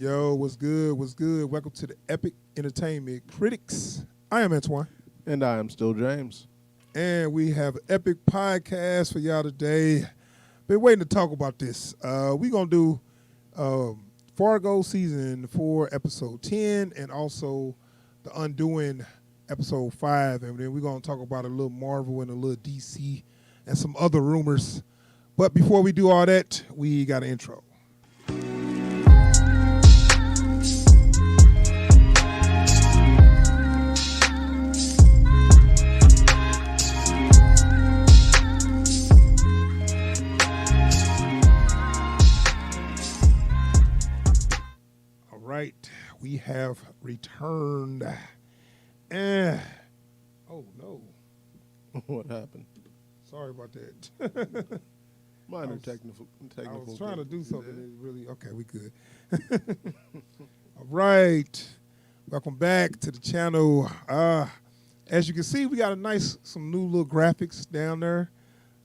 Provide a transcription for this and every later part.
Yo, what's good? What's good? Welcome to the Epic Entertainment Critics. I am Antoine. And I am still James. And we have an epic podcast for y'all today. Been waiting to talk about this. We're going to do Fargo Season 4, Episode 10, and also The Undoing, Episode 5. And then we're going to talk about a little Marvel and a little DC and some other rumors. But before we do all that, we got an intro. Right, we have returned. Oh no! What happened? Sorry about that. Minor technical. I was trying to do something that really. Okay, we good. All right, welcome back to the channel. As you can see, we got some new little graphics down there.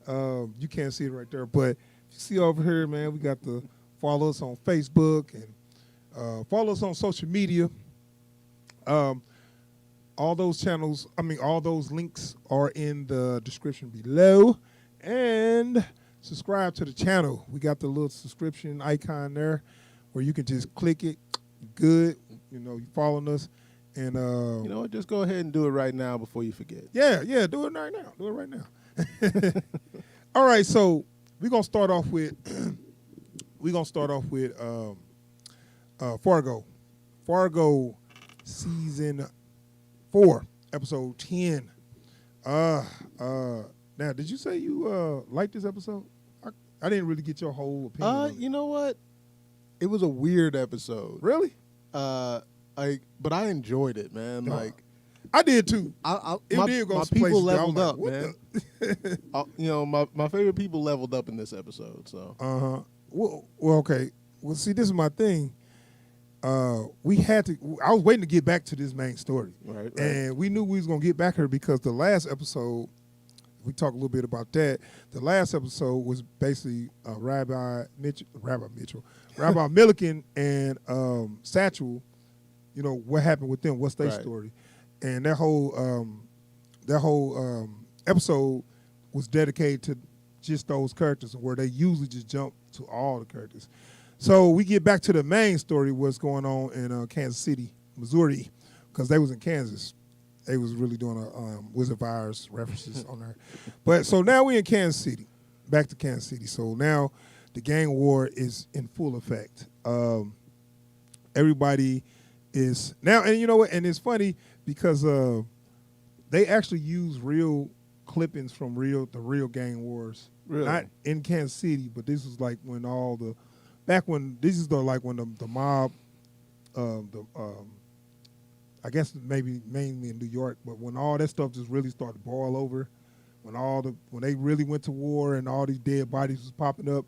You can't see it right there, but you see over here, man, we got the follow us on Facebook and. Follow us on social media. All those channels, all those links are in the description below. And subscribe to the channel. We got the little subscription icon there where you can just click it. Good. You know, you following us. And you know what? Just go ahead and do it right now before you forget. Yeah, do it right now. Do it right now. All right, so we're gonna start off with Fargo. Fargo Season 4, Episode 10. Now, did you say you liked this episode? I didn't really get your whole opinion on it. You know what? It was a weird episode. Really? But I enjoyed it, man. Like I did too. My some people places leveled like, up, man. My favorite people leveled up in this episode. So. Well, okay. Well, see, this is my thing. We had to. I was waiting to get back to this main story, right. And we knew we was gonna get back here because the last episode, we talked a little bit about that. The last episode was basically Rabbi Milliken, and Satchel. You know what happened with them? What's their story? And that whole episode was dedicated to just those characters, where they usually just jump to all the characters. So we get back to the main story, what's going on in Kansas City, Missouri, because they was in Kansas. They was really doing a Wizard Virus references on there. But so now we're in Kansas City, back to Kansas City. So now the gang war is in full effect. Everybody is now, and you know what? And it's funny because they actually use real clippings from the real gang wars. Really? Not in Kansas City, but this was like when the mob, I guess maybe mainly in New York, but when all that stuff just really started to boil over, when they really went to war and all these dead bodies was popping up,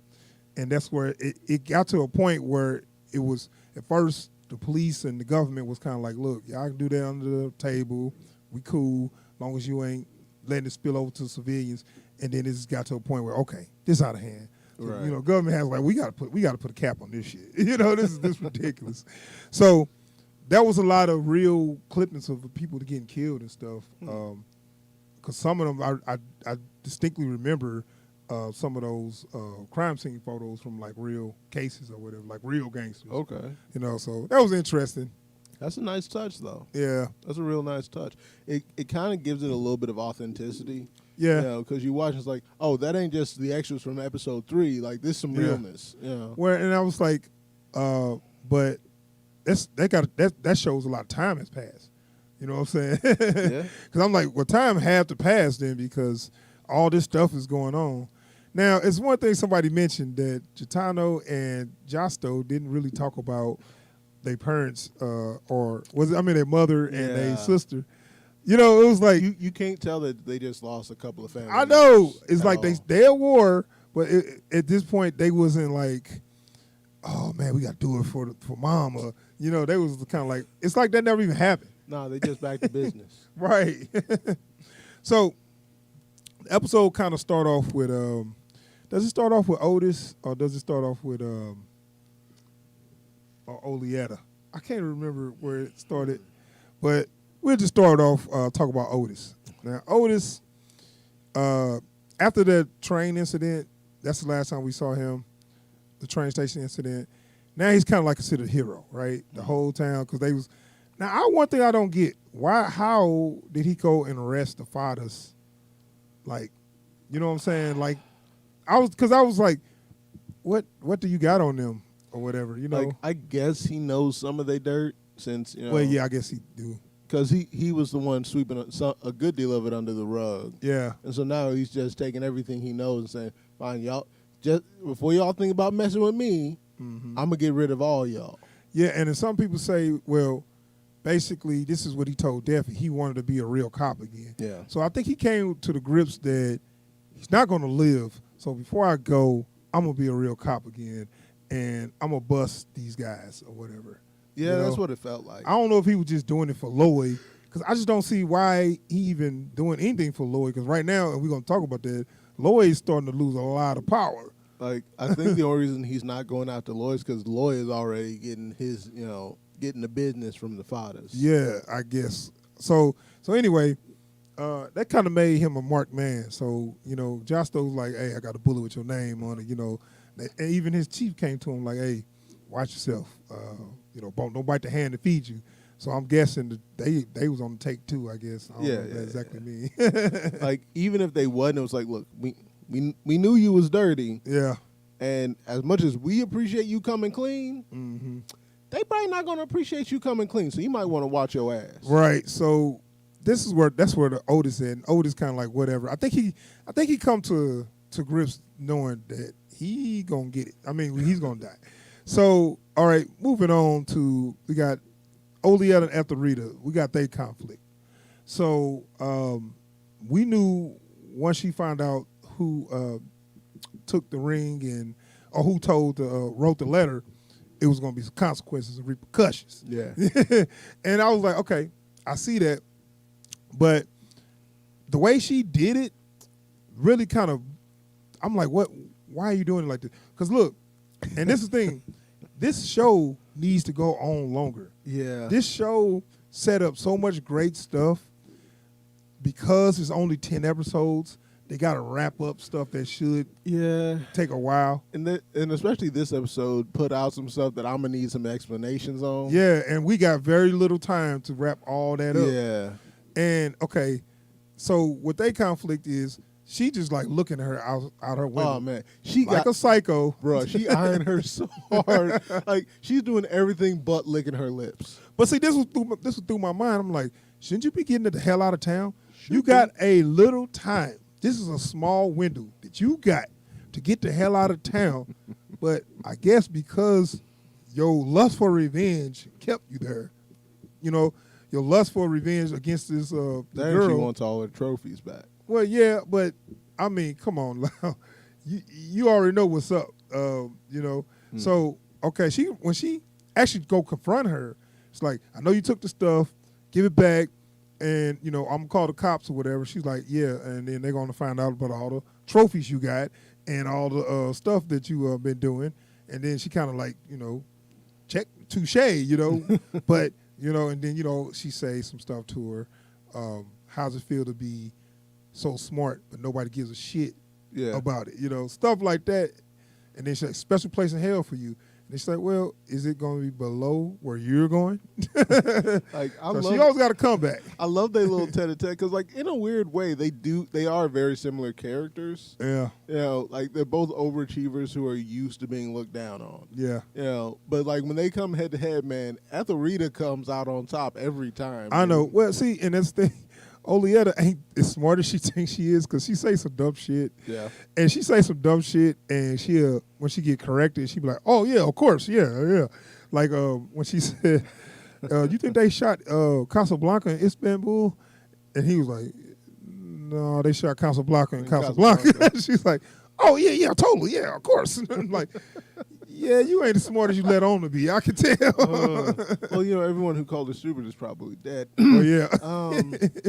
and that's where it got to a point where it was, at first, the police and the government was kind of like, look, y'all can do that under the table, we cool, as long as you ain't letting it spill over to civilians, and then it just got to a point where, okay, this out of hand. Right. You know, government has like we got to put a cap on this shit. You know, this is ridiculous. So that was a lot of real clippings of people getting killed and stuff. Because some of them I distinctly remember some of those crime scene photos from like real cases or whatever, like real gangsters. Okay. You know, so that was interesting. That's a nice touch, though. Yeah. That's a real nice touch. It kind of gives it a little bit of authenticity. Yeah. You know, because you watch, it's like, oh, that ain't just the extras from episode 3. Like, this is some realness. You know? Where, and I was like, but that shows a lot of time has passed. You know what I'm saying? Yeah. Because I'm like, well, time had to pass then because all this stuff is going on. Now, it's one thing somebody mentioned that Gitano and Justo didn't really talk about their parents, or their mother and their sister. You know, it was like you can't tell that they just lost a couple of family. I know it's like they at war, but at this point they wasn't like, oh man, we got to do it for mama. You know, they was kind of like it's like that never even happened. No, they just back to business. Right. So, the episode kind of start off with does it start off with Otis or does it start off with or Olietta. I can't remember where it started, but we'll just start off talk about Otis. Now, Otis, after the train incident, that's the last time we saw him, the train station incident. Now he's kind of like considered a hero, right? The whole town, because they was. Now, one thing I don't get, how did he go and arrest the fathers? Like, you know what I'm saying? Like, I was like, what do you got on them or whatever, you know? Like, I guess he knows some of their dirt since, you know. Well, yeah, I guess he do. Because he was the one sweeping a good deal of it under the rug. Yeah. And so now he's just taking everything he knows and saying, fine, y'all, just before y'all think about messing with me, I'm going to get rid of all y'all. Yeah, and then some people say, well, basically, this is what he told Daffy. He wanted to be a real cop again. Yeah. So I think he came to the grips that he's not going to live. So before I go, I'm going to be a real cop again, and I'm going to bust these guys or whatever. Yeah, You know? that's what it felt like. I don't know if he was just doing it for Lloyd, because I just don't see why he even doing anything for Lloyd, because right now, and we're going to talk about that, Lloyd's starting to lose a lot of power. Like, I think the only reason he's not going after Lloyd is because Lloyd is already getting his, getting the business from the fathers. Yeah, I guess. So anyway, that kind of made him a marked man. So, Josto was like, hey, I got a bullet with your name on it, And even his chief came to him like, hey, watch yourself. Don't bite the hand that feeds you. So I'm guessing that they was on the take too, I guess. I don't know what that exactly mean. Like, even if they wasn't, it was like, look, we knew you was dirty. Yeah. And as much as we appreciate you coming clean, they probably not going to appreciate you coming clean. So you might want to watch your ass. Right. So that's where the Otis is. And Otis kind of like whatever. I think he come to grips knowing that he gonna get it. I mean, he's gonna die. So all right, moving on to we got Olietta and Ethelrita. We got their conflict. So we knew once she found out who took the ring or who wrote the letter, it was going to be some consequences and repercussions. Yeah. And I was like, okay, I see that. But the way she did it really kind of, I'm like, what? Why are you doing it like this? Because look, and this is the thing, this show needs to go on longer. Yeah. This show set up so much great stuff because it's only 10 episodes. They got to wrap up stuff that should take a while. And especially this episode put out some stuff that I'm going to need some explanations on. Yeah, and we got very little time to wrap all that up. Yeah. And, okay, so what they conflict is she just like looking at her out her window. Oh, man. She like a psycho. Bro, she eyeing her so hard. Like, she's doing everything but licking her lips. But see, this was through my mind. I'm like, shouldn't you be getting the hell out of town? You got a little time. This is a small window that you got to get the hell out of town. But I guess because your lust for revenge kept you there, your lust for revenge against this girl. She wants all her trophies back. Well, yeah, but I mean, come on, you already know what's up, So okay, when she actually go confront her, it's like, I know you took the stuff, give it back. And, I'm going to call the cops or whatever. She's like, yeah. And then they're going to find out about all the trophies you got and all the stuff that you been doing. And then she kind of like, check, touche, But, and then, she says some stuff to her. How's it feel to be so smart, but nobody gives a shit about it? Stuff like that. And then she's like, special place in hell for you. And she's like, well, is it going to be below where you're going? Like, she always got to come back. I love their little tete-a-tete because, like, in a weird way, they are very similar characters. Yeah. Like, they're both overachievers who are used to being looked down on. Yeah. But, like, when they come head-to-head, man, Ethelrita comes out on top every time. I know. Well, see, and that's the thing. Olietta ain't as smart as she thinks she is because she say some dumb shit. Yeah. And she say some dumb shit, and when she get corrected, she be like, oh, yeah, of course, yeah. Like when she said, you think they shot Casablanca in Istanbul? And he was like, no, they shot Casablanca in Casablanca. She's like, oh, yeah, totally, yeah, of course. And I'm like, yeah, you ain't as smart as you let on to be. I can tell. Well, everyone who called her stupid is probably dead. Oh, yeah.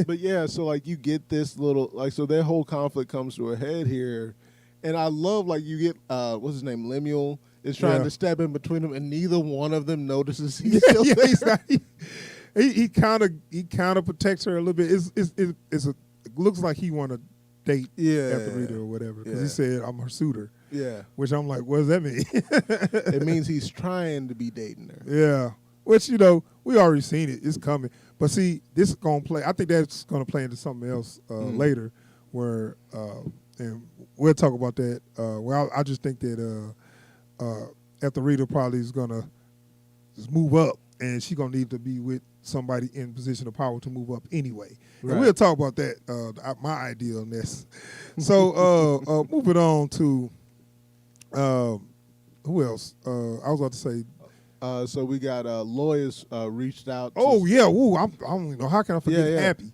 But, yeah, so, like, you get this little, like, so their whole conflict comes to a head here. And I love, like, you get, what's his name, Lemuel, is trying Yeah. to step in between them, and neither one of them notices he's Yeah, still yeah, there. he's not. He kind of protects her a little bit. It looks like he want to date Yeah. after Rita or whatever because he Yeah. said I'm her suitor, Yeah. which I'm like, what does that mean? It means he's trying to be dating her. Yeah, which we already seen it. It's coming, but see, this is gonna play. I think that's gonna play into something else later, where and we'll talk about that. Well, I just think that after Rita probably is gonna just move up, and she gonna need to be with somebody in position of power to move up anyway. Right. And we'll talk about that. My idea on this. So moving on to who else? I was about to say. So we got lawyers reached out. Oh yeah, woo! I don't even know how can I forget Yeah. Happy.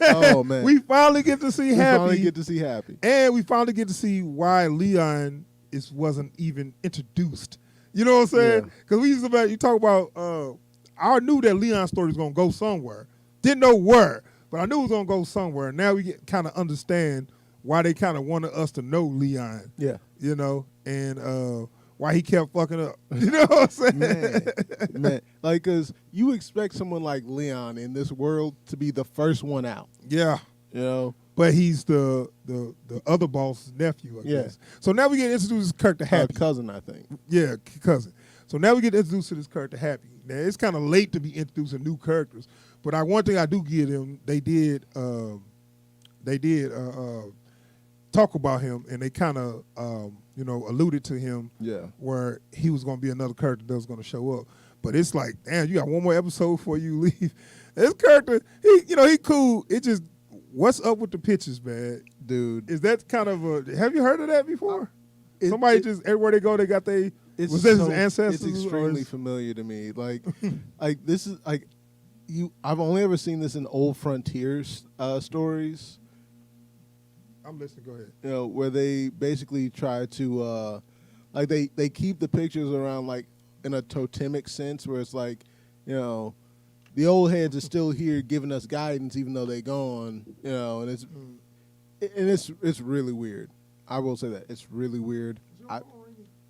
Oh man, We finally get to see we Happy, finally get to see Happy. and we finally get to see why Leon wasn't even introduced. You know what I'm saying? Yeah. Because you talk about. I knew that Leon's story was gonna go somewhere. Didn't know where, but I knew it was gonna go somewhere. Now we kind of understand why they kind of wanted us to know Leon. Yeah, You know, and why he kept fucking up. You know what I'm saying? man, like, cause you expect someone like Leon in this world to be the first one out. Yeah. You know, But he's the other boss's nephew, I Yeah. guess. So now we get introduced to Kirk to Happy. cousin, I think. Yeah, cousin. So now we get introduced to this character Happy. Now it's kind of late to be introducing new characters, but one thing I do give them, they did talk about him, and they kind of alluded to him Yeah, where he was going to be another character that was going to show up. But it's like, damn, you got one more episode before you leave. This character, he cool. It just, what's up with the pictures, man? dude. Is that kind of have you heard of that before? It- Somebody it- just everywhere they go, they got they. It's Was this his so- ancestors? It's or extremely is- familiar to me. Like, like this is like I've only ever seen this in old Frontiers stories. I'm listening. Go ahead. You know, where they basically try to like they keep the pictures around like in a totemic sense, where it's like, you know, the old heads are still here giving us guidance even though they gone. You know, and it's really weird. I will say that it's really weird.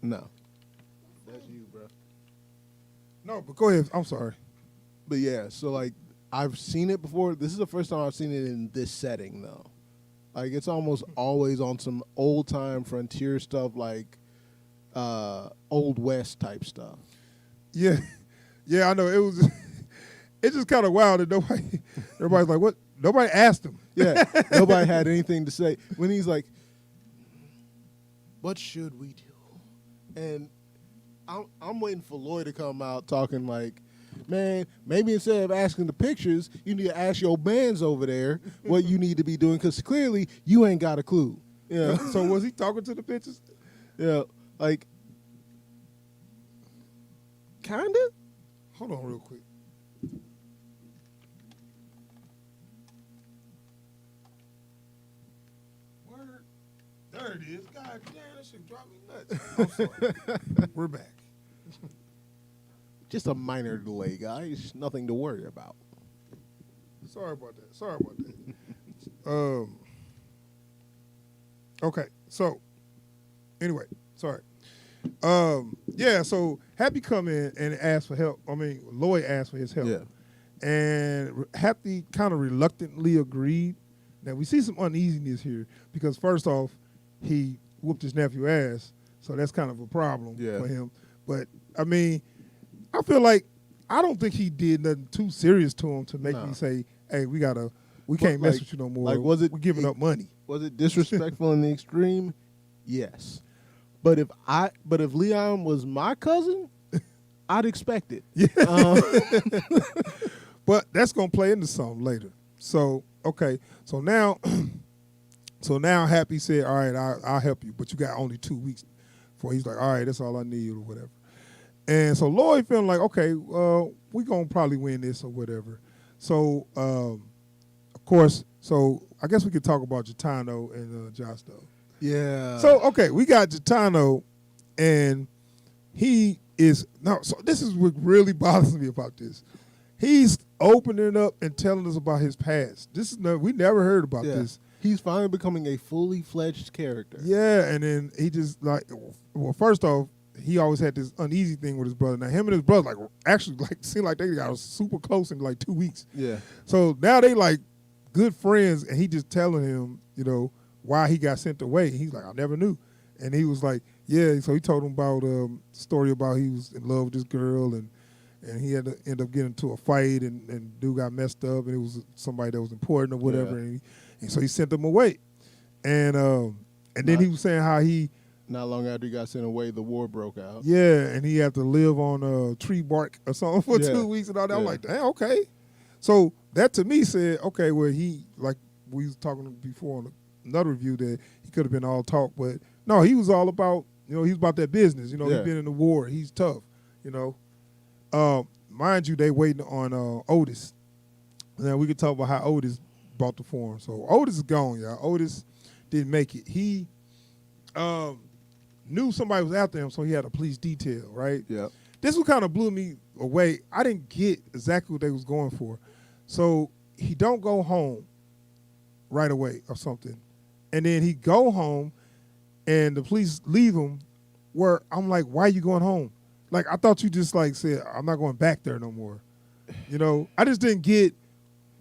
No. That's you, bro. No, but go ahead. I'm sorry. But yeah, so like I've seen it before. This is the first time I've seen it in this setting though. Like it's almost always on some old time frontier stuff, like Old West type stuff. Yeah, yeah, I know. It was. It's just kind of wild that everybody's like, what? Nobody asked him. Yeah, nobody had anything to say when he's like, "What should we do?" And I'm waiting for Lloyd to come out talking like, man, maybe instead of asking the pictures, you need to ask your bands over there what you need to be doing, because clearly you ain't got a clue. Yeah. So was he talking to the pictures? Yeah. Like, kinda. Hold on, real quick. Word. There it is. God damn, that shit dropped me nuts. I'm sorry. We're back. Just a minor delay, guys. Nothing to worry about. Sorry about that. Okay. So, anyway, sorry. Yeah. So Happy come in and asked for help. I mean, Lloyd asked for his help. Yeah. And Happy kind of reluctantly agreed. Now we see some uneasiness here because first off, he whooped his nephew ass, so that's kind of a problem Yeah. for him. But I mean, I feel like I don't think he did nothing too serious to him to make me say, "Hey, we can't mess like- with you no more. like, was it- We're giving up money." Was it disrespectful in the extreme? Yes. But if Leon was my cousin, I'd expect it. Yeah. But that's gonna play into something later. So okay, so now Happy said, "All right, I'll help you, but you got only 2 weeks." Before he's like, "All right, that's all I need," or whatever. And so Lloyd feeling like, okay, we gonna probably win this or whatever. So of course, so I guess we could talk about Gitano and Josh though. Yeah. So okay, we got Gitano, and he is now. So this is what really bothers me about this. He's opening up and telling us about his past. We never heard about this. He's finally becoming a fully fledged character. Yeah, and then he just like, well, first off, he always had this uneasy thing with his brother. Now him and his brother seemed like they got super close in like 2 weeks. Yeah. So now they like good friends, and he just telling him, why he got sent away. He's like, I never knew. And he was like, yeah. So he told him about the story about he was in love with this girl, and he had to end up getting into a fight, and dude got messed up, and it was somebody that was important or whatever, and so he sent them away. And then he was saying how he, not long after he got sent away, the war broke out. yeah, and he had to live on tree bark or something for 2 weeks and all that. I'm like, damn, okay. So that to me said, okay, well, he, like we was talking before on another review, that he could have been all talk, but no, he was all about, he was about that business. He's been in the war. He's tough, Mind you, they waiting on Otis. Now we could talk about how Otis bought the form. So Otis is gone, y'all. Otis didn't make it. He knew somebody was after him, so he had a police detail, right? Yeah. This one kind of blew me away. I didn't get exactly what they was going for. So he don't go home right away or something. And then he go home, and the police leave him, where I'm like, why are you going home? Like, I thought you just, like, said, I'm not going back there no more. I just didn't get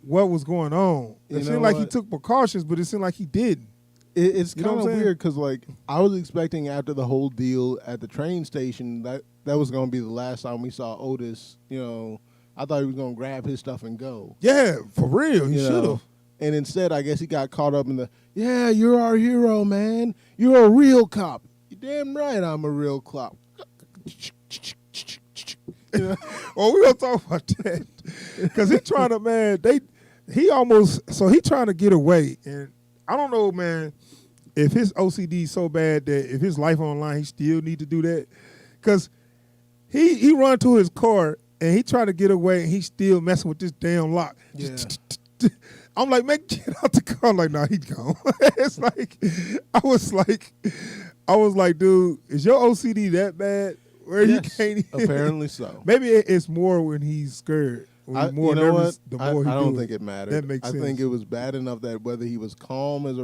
what was going on. It seemed like he took precautions, but it seemed like he didn't. It's kind of weird because, like, I was expecting after the whole deal at the train station that was going to be the last time we saw Otis. I thought he was going to grab his stuff and go. Yeah, for real. He should have. And instead, I guess he got caught up in yeah, you're our hero, man. You're a real cop. You're damn right I'm a real cop. Well, we're going to talk about that. Because he trying to, he trying to get away. And I don't know, man, if his OCD is so bad that if his life online, he still need to do that. Because he run to his car, and he trying to get away, and he still messing with this damn lock. Yeah. I'm like, man, get out the car. I'm like, nah, he's gone. It's like, I was like, dude, is your OCD that bad? Where you can't even? Apparently so. Maybe it's more when he's scared. When he's more nervous, the more he I don't think it mattered. That makes sense. I think it was bad enough that whether he was calm as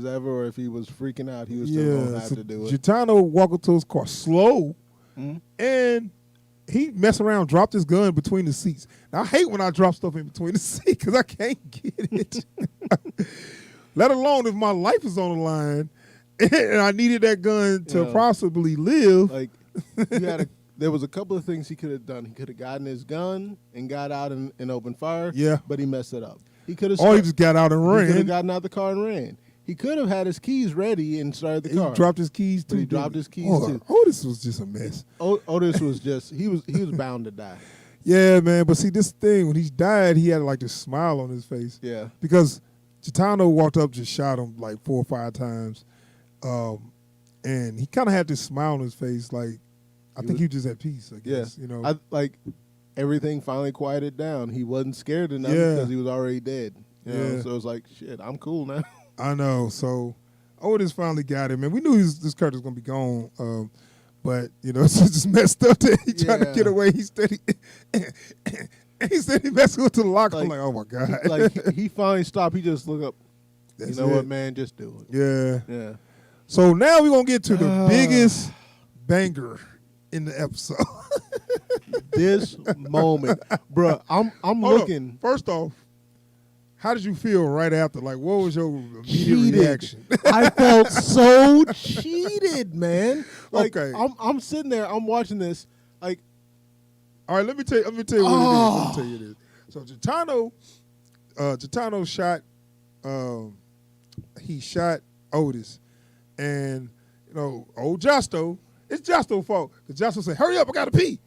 ever or if he was freaking out, he was still going to have to do it. Gitano walked up to his car slow, and he messed around, dropped his gun between the seats. Now, I hate when I drop stuff in between the seats because I can't get it. Let alone if my life is on the line and I needed that gun to possibly live. Like, there was a couple of things he could have done. He could have gotten his gun and got out and opened fire. Yeah. But he messed it up. He could have. Or he just got out and ran. He could have gotten out the car and ran. He could have had his keys ready and started the car. He dropped his keys too. He dropped his keys too. Otis was just a mess. Otis was just he was bound to die. Yeah, man. But see, this thing, when he died, he had like this smile on his face. Yeah. Because Gitano walked up, just shot him like 4 or 5 times. And he kind of had this smile on his face, like, I think he was just at peace, I guess. Yeah. Everything finally quieted down. He wasn't scared enough because he was already dead. So it was like, shit, I'm cool now. I know. So Otis finally got him. And we knew this character was going to be gone. But, it's just messed up that he tried to get away. He said he messed with the locker. I'm like, oh, my God. He finally stopped. He just looked up. That's what, man? Just do it. Yeah. Yeah. So now we're going to get to the biggest banger in the episode. This moment. Bruh, I'm looking. First off, how did you feel right after? Like, what was your immediate reaction? I felt so cheated, man. Like, okay. I'm sitting there, I'm watching this, like. All right, let me tell you what it is. Let me tell you this. So Gitano shot he shot Otis. And, old Justo, it's Justo's fault. Because Justo said, hurry up, I gotta pee.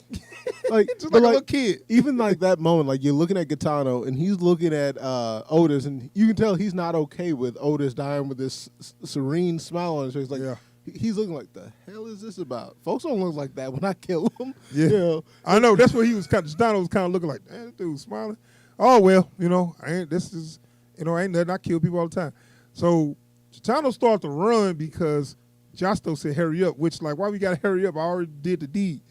Like, just like a little kid. Even like that moment, like you're looking at Gitano and he's looking at Otis, and you can tell he's not okay with Otis dying with this serene smile on his face. Like, he's looking like, the hell is this about? Folks don't look like that when I kill them. Yeah. I know. That's what he was Gitano was kind of looking like, damn, this dude's smiling. Oh, well, ain't nothing. I kill people all the time. So Gitano started to run because Justo said, hurry up, which, like, why we got to hurry up? I already did the deed.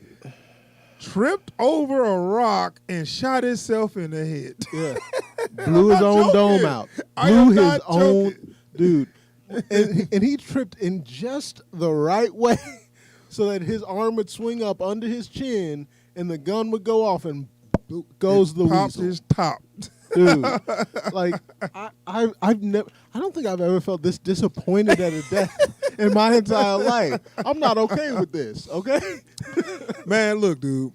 Tripped over a rock and shot himself in the head. Yeah. Blew his own dome out. Blew his own, dude. And he tripped in just the right way so that his arm would swing up under his chin and the gun would go off and goes the pops weasel. his top. Dude, like I've never. I don't think I've ever felt this disappointed at a death in my entire life. I'm not okay with this. Okay, Man, look, dude.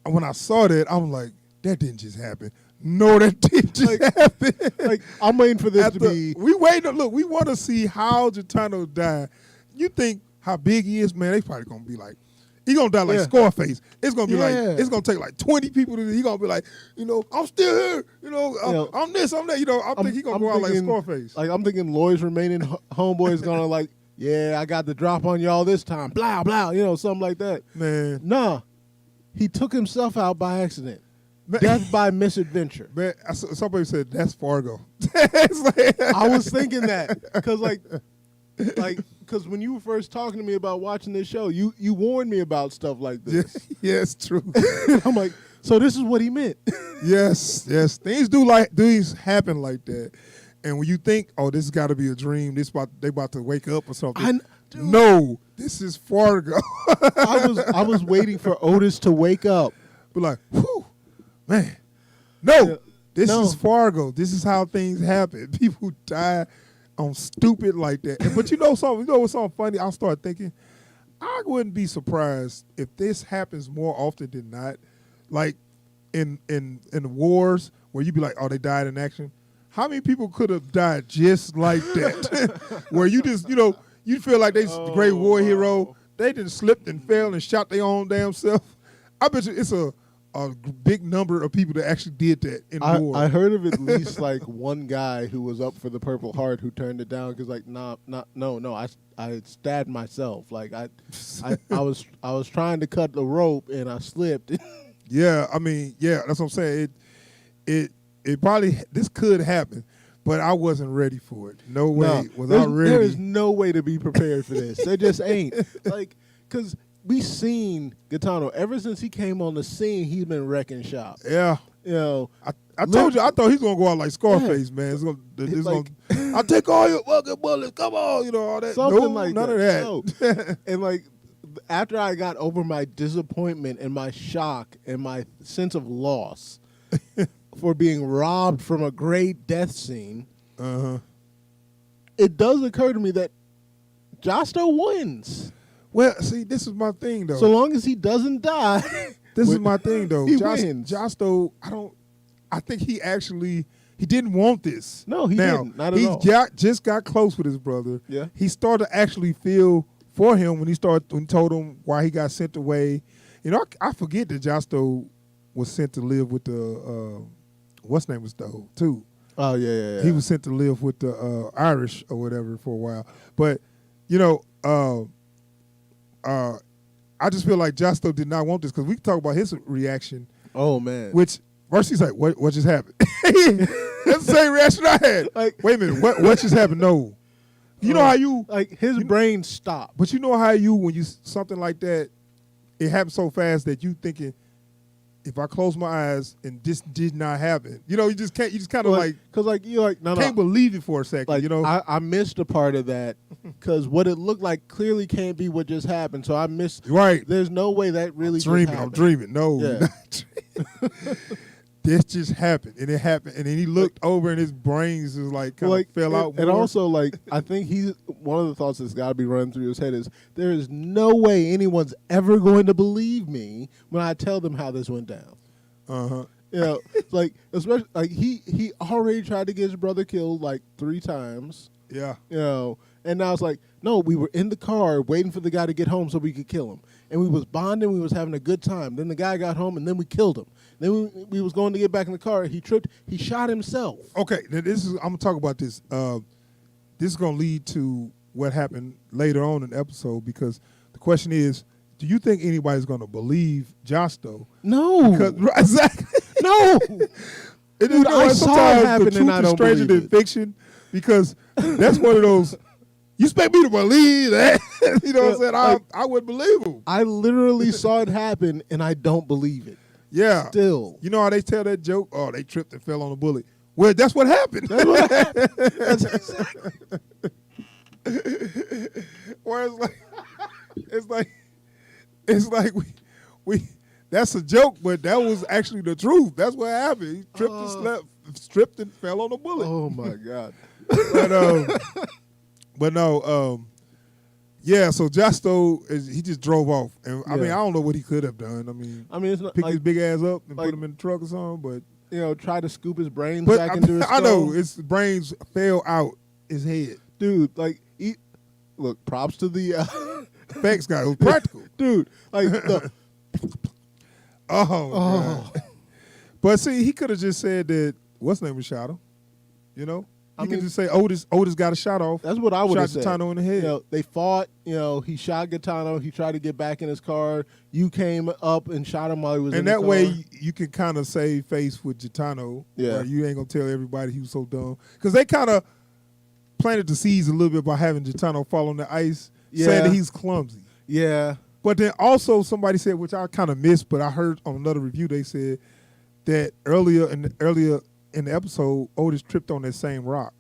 When I saw that, I'm like, that didn't just happen. No, that didn't just happen. like I'm waiting for this to be. We waiting. Look, we want to see how Gitano died. You think how big he is, man? They probably gonna be like. He gonna die like Scarface. It's gonna be like it's gonna take like 20 people to. He gonna be like, I'm still here. I'm this, I'm that. I think he gonna go out like Scarface. Like I'm thinking Lloyd's remaining homeboy is gonna like, I got the drop on y'all this time. Blah blah, something like that. Man, nah, he took himself out by accident. Man. Death by misadventure. Man, somebody said that's Fargo. I was thinking that because when you were first talking to me about watching this show, you warned me about stuff like this. Yeah, it's true. I'm like, so this is what he meant. Yes. Things happen like that. And when you think, oh, this has got to be a dream, they about to wake up or something. No, this is Fargo. I was waiting for Otis to wake up. But like, whew, man, no, this is Fargo. This is how things happen. People die on stupid like that. But something, what's something funny? I'll start thinking, I wouldn't be surprised if this happens more often than not. Like in the wars where you'd be like, oh, they died in action. How many people could have died just like that? Where you just, you feel like they're the great war hero. They just slipped and fell and shot their own damn self. I bet you it's a big number of people that actually did that in the war. I heard of at least like one guy who was up for the Purple Heart who turned it down because no, I stabbed myself. Like I was trying to cut the rope and I slipped. Yeah, I mean, that's what I'm saying. It probably this could happen, but I wasn't ready for it. No way was I ready. There is no way to be prepared for this. There just ain't. Like, because we seen Gitano ever since he came on the scene. He's been wrecking shop. Yeah, I told you I thought he's gonna go out like Scarface, man. I'll take all your fucking bullets. Come on, all that. Something like none that. of that. And like after I got over my disappointment and my shock and my sense of loss for being robbed from a great death scene, it does occur to me that Josto wins. Well, see, this is my thing, though. So long as he doesn't die. This is my thing, though. He wins. Josto, I think he didn't want this. No, he didn't. Not at all. He just got close with his brother. Yeah. He started to actually feel for him when he told him why he got sent away. I forget that Josto was sent to live with the, what's name was though, too. Oh, yeah. He was sent to live with the Irish or whatever for a while. But, I just feel like Josto did not want this because we can talk about his reaction. Oh, man. Which, first he's like, what just happened? That's the same reaction I had. Like, wait a minute, what just happened? No. You know how you... Like, his brain stopped. But you know how when you something like that, it happens so fast that you thinking, if I close my eyes and this did not happen, you just can't. You just kind of because you're like can't believe it for a second. Like, I missed a part of that because what it looked like clearly can't be what just happened. So I missed. Right. There's no way that really. I'm dreaming. No. Yeah. This just happened, and it happened, and then he looked over, and his brains is kind of fell out. And also, I think one of the thoughts that's got to be running through his head is there is no way anyone's ever going to believe me when I tell them how this went down. Especially he already tried to get his brother killed 3 times. Yeah. And now it's like, no, we were in the car waiting for the guy to get home so we could kill him. And we was bonding, we was having a good time. Then the guy got home, and then we killed him. Then we was going to get back in the car. He tripped. He shot himself. Okay, now I'm going to talk about this. This is going to lead to what happened later on in the episode because the question is, do you think anybody's going to believe Josto? No. Exactly. No. I saw it happen, and I don't stranger believe than fiction because that's one of those. You expect me to believe that? You know what I'm saying? I wouldn't believe him. I literally saw it happen, and I don't believe it. Yeah. Still. You know how they tell that joke? Oh, they tripped and fell on a bullet. Well, that's what happened. That's what happened. That's exactly. Where it's like It's like we that's a joke, but that was actually the truth. That's what happened. He tripped and stripped and fell on a bullet. Oh my God. But no, yeah. So Justo he just drove off, and I mean I don't know what he could have done. I mean it's not pick like, his big ass up and like, put him in the truck or something. But try to scoop his brains but back into his skull. I know his brains fell out his head. Dude, like, look, props to the Effects guy. It was practical. Dude, like the God. But see, he could have just said that what's name was shot him. You know? He could just say Otis got a shot off. That's what I would have said. Shot Gaetano in the head. They fought, he shot Gaetano, he tried to get back in his car. You came up and shot him while he was in the car. And that way you can kind of save face with Gaetano. Yeah. Where you ain't going to tell everybody he was so dumb. Because they kind of planted the seeds a little bit by having Gaetano fall on the ice, saying that he's clumsy. Yeah. But then also somebody said, which I kind of missed, but I heard on another review, they said that earlier in the episode, Otis tripped on that same rock.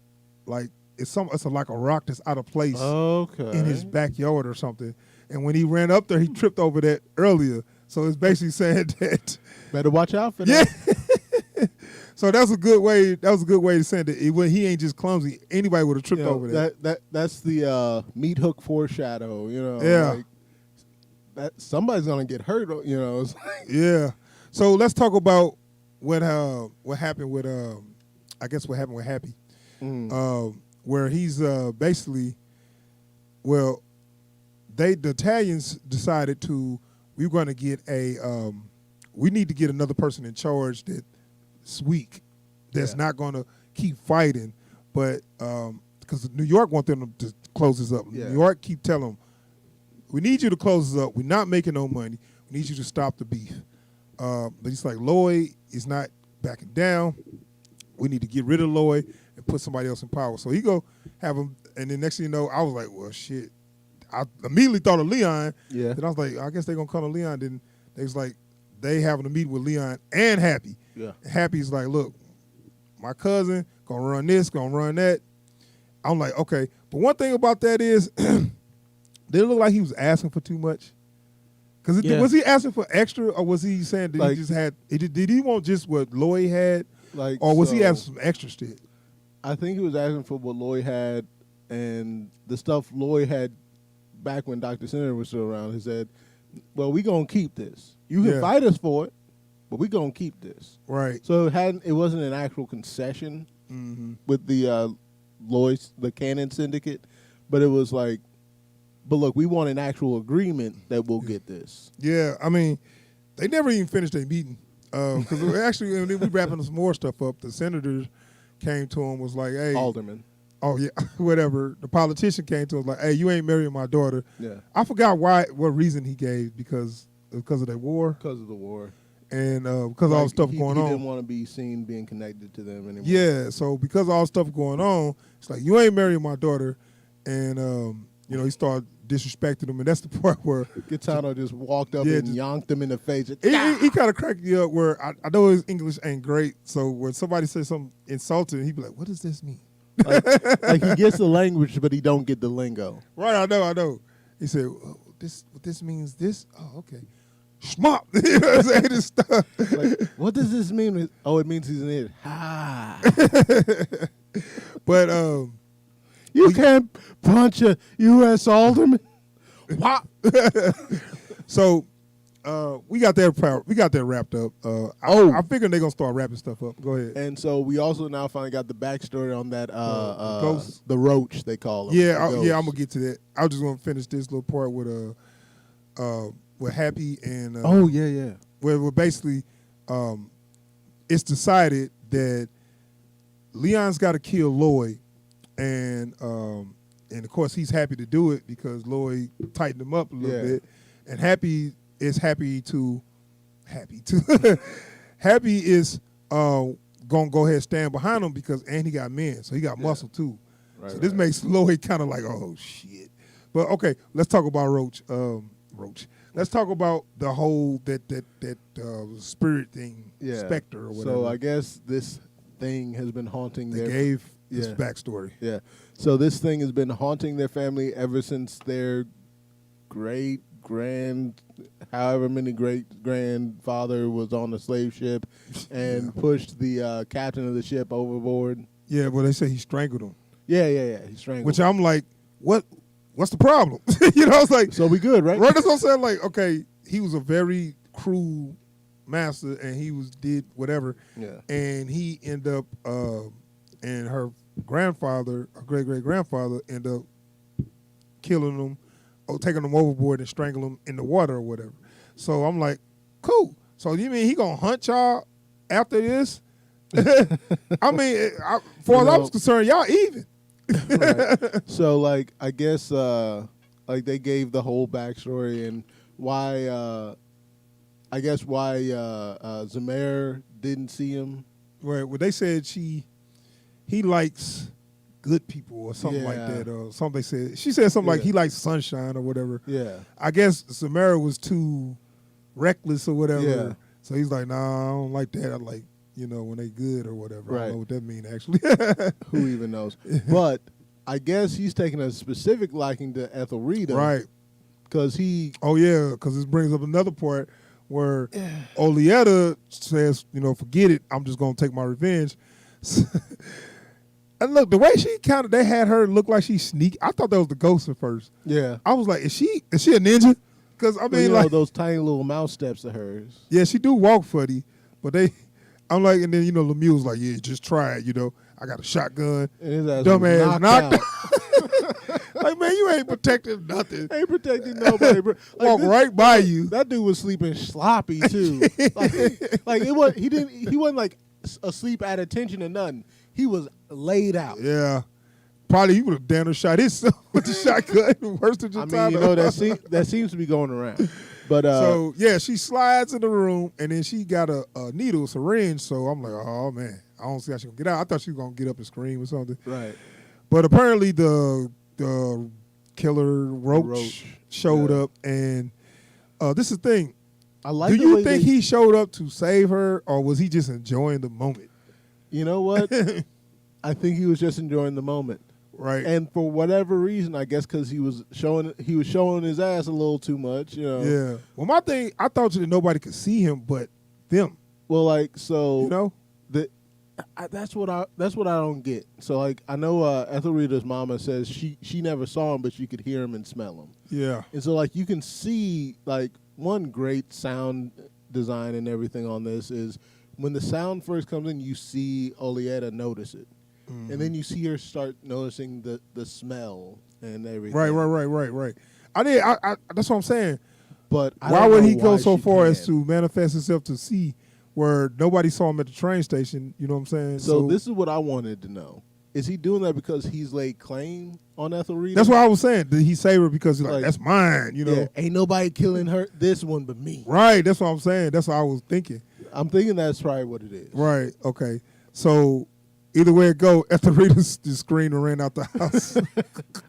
Like it's like a rock that's out of place in his backyard or something. And when he ran up there, he tripped over that earlier. So it's basically saying that better watch out for that. Yeah. So that's a good way. That was a good way to say that he ain't just clumsy. Anybody would have tripped over that. That's the meat hook foreshadow. Yeah. Like, that somebody's gonna get hurt. It's like, yeah. So let's talk about what happened with I guess what happened with Happy. Where he's basically, the Italians decided we're going to get we need to get another person in charge that's weak, that's not going to keep fighting, but because New York want them to close this up. Yeah. New York keep telling them, we need you to close this up. We're not making no money. We need you to stop the beef. But it's like Lloyd is not backing down. We need to get rid of Lloyd and put somebody else in power. So he go have him, and then next thing you know, I was like, well, shit. I immediately thought of Leon. Yeah. Then I was like, I guess they're going to call him Leon. Then they was like, they having a meeting with Leon and Happy. Yeah. And Happy's like, look, my cousin going to run this, going to run that. I'm like, okay. But one thing about that is, did it look like he was asking for too much? Because was he asking for extra, or was he saying that he just had, did he want just what Lloyd had? Like, or was he asking some extra shit? I think he was asking for what Lloyd had and the stuff Lloyd had back when Dr. Senator was still around. He said, well, we going to keep this. You can fight us for it, but we going to keep this. Right. So it wasn't an actual concession with the Lloyd's, the Cannon Syndicate, but it was like, but look, we want an actual agreement that we'll get this. Yeah, I mean, they never even finished their meeting. Because actually, we wrapping some more stuff up. The senators came to him, was like, hey. Alderman. Oh, yeah, whatever. The politician came to him, like, hey, you ain't marrying my daughter. Yeah. I forgot what reason he gave, because of the war. Because of the war. And because all the stuff going on. He didn't want to be seen being connected to them anymore. Yeah, so because all the stuff going on, it's like, you ain't marrying my daughter. And, he started disrespecting him, and that's the part where Gaetano just walked up and yonked him in the face. He kind of cracked me up where I know his English ain't great, so when somebody says something insulting, he'd be like, what does this mean? Like he gets the language, but he don't get the lingo. Right, I know. He said, what this means this? Oh, okay. Schmop. You know what I'm saying? This stuff. Like, what does this mean? Oh, it means he's an idiot. Ha. But you can't punch a U.S. alderman. What? So we got that wrapped up. I figured they're gonna start wrapping stuff up. Go ahead. And so we also now finally got the backstory on that ghost, the roach they call him. Yeah, I'm gonna get to that. I was just gonna finish this little part with Happy and where basically it's decided that Leon's got to kill Lloyd, and of course he's happy to do it because Lloyd tightened him up a little bit, and Happy is gonna go ahead and stand behind him because he got men, so he got muscle too. Right, so this makes Lloyd kind of like, oh shit. But okay, let's talk about Roach. Let's talk about the whole that spirit thing, specter or whatever. So I guess this thing has been haunting They gave this backstory. Yeah. So this thing has been haunting their family ever since their great however many great grandfather was on the slave ship and pushed the captain of the ship overboard. Yeah, well, they say he strangled him. Yeah. He strangled. Which I'm like, what's the problem? You know, it's like, so we good, right? Right, that's what I'm saying. Like, okay, he was a very cruel master, and he did whatever. Yeah. And he ended up, and her grandfather, her great-great-grandfather, ended up killing him, or taking him overboard and strangling him in the water or whatever. So I'm like, cool. So you mean he gonna hunt y'all after this? I mean, as far as I was concerned, y'all even. Right. So, like, I guess, like, they gave the whole backstory and why, Zamir didn't see him. Right. Well, they said he likes good people or something like Yeah. that. Or something they said. She said something like he likes sunshine or whatever. Yeah. I guess Samara was too reckless or whatever. Yeah. So he's like, nah, I don't like that. I like, when they good or whatever. I Right. don't know what that means, actually. Who even knows? But I guess he's taking a specific liking to Ethelreda. Right. Because he... Oh, yeah, because this brings up another part where Olietta says, forget it. I'm just going to take my revenge. And look, the way they had her look like she sneak. I thought that was the ghost at first. Yeah. I was like, is she a ninja? Because, I mean, like... those tiny little mouse steps of hers. Yeah, she do walk funny, but I'm like, and then, Lemieux was like, yeah, just try it, I got a shotgun. And his ass Dumbass knocked knocked out. Like, man, you ain't protecting nothing. Ain't protecting nobody, bro. Walk right by you. That dude was sleeping sloppy too. like he wasn't like asleep at attention or nothing. He was laid out. Yeah. Probably he would have damn near shot himself with the shotgun. Worse than just I mean, that seems to be going around. But so yeah, she slides in the room and then she got a needle, syringe. So I'm like, oh man, I don't see how she gonna get out. I thought she was gonna get up and scream or something. Right. But apparently the killer roach showed up, and this is the thing. I like. Do you think he showed up to save her, or was he just enjoying the moment? You know what? I think he was just enjoying the moment. Right. And for whatever reason, I guess because he was showing his ass a little too much, Yeah. Well, my thing, I thought that nobody could see him but them. Well, like, so that's what I don't get. So, like, I know Ethelreda's mama says she never saw him, but she could hear him and smell him. Yeah. And so, like, you can see, like, one great sound design and everything on this is when the sound first comes in, you see Olietta notice it. Mm-hmm. And then you see her start noticing the smell and everything. Right. I that's what I'm saying. But why would he go so far as to manifest himself to see where nobody saw him at the train station? You know what I'm saying? So this is what I wanted to know. Is he doing that because he's laid claim on Ethelreda? That's what I was saying. Did he save her because he's like, that's mine, Yeah, ain't nobody killing this one but me. Right, that's what I'm saying. That's what I was thinking. I'm thinking that's probably what it is. Right, okay. So either way it go, Ethelreda just screamed and ran out the house.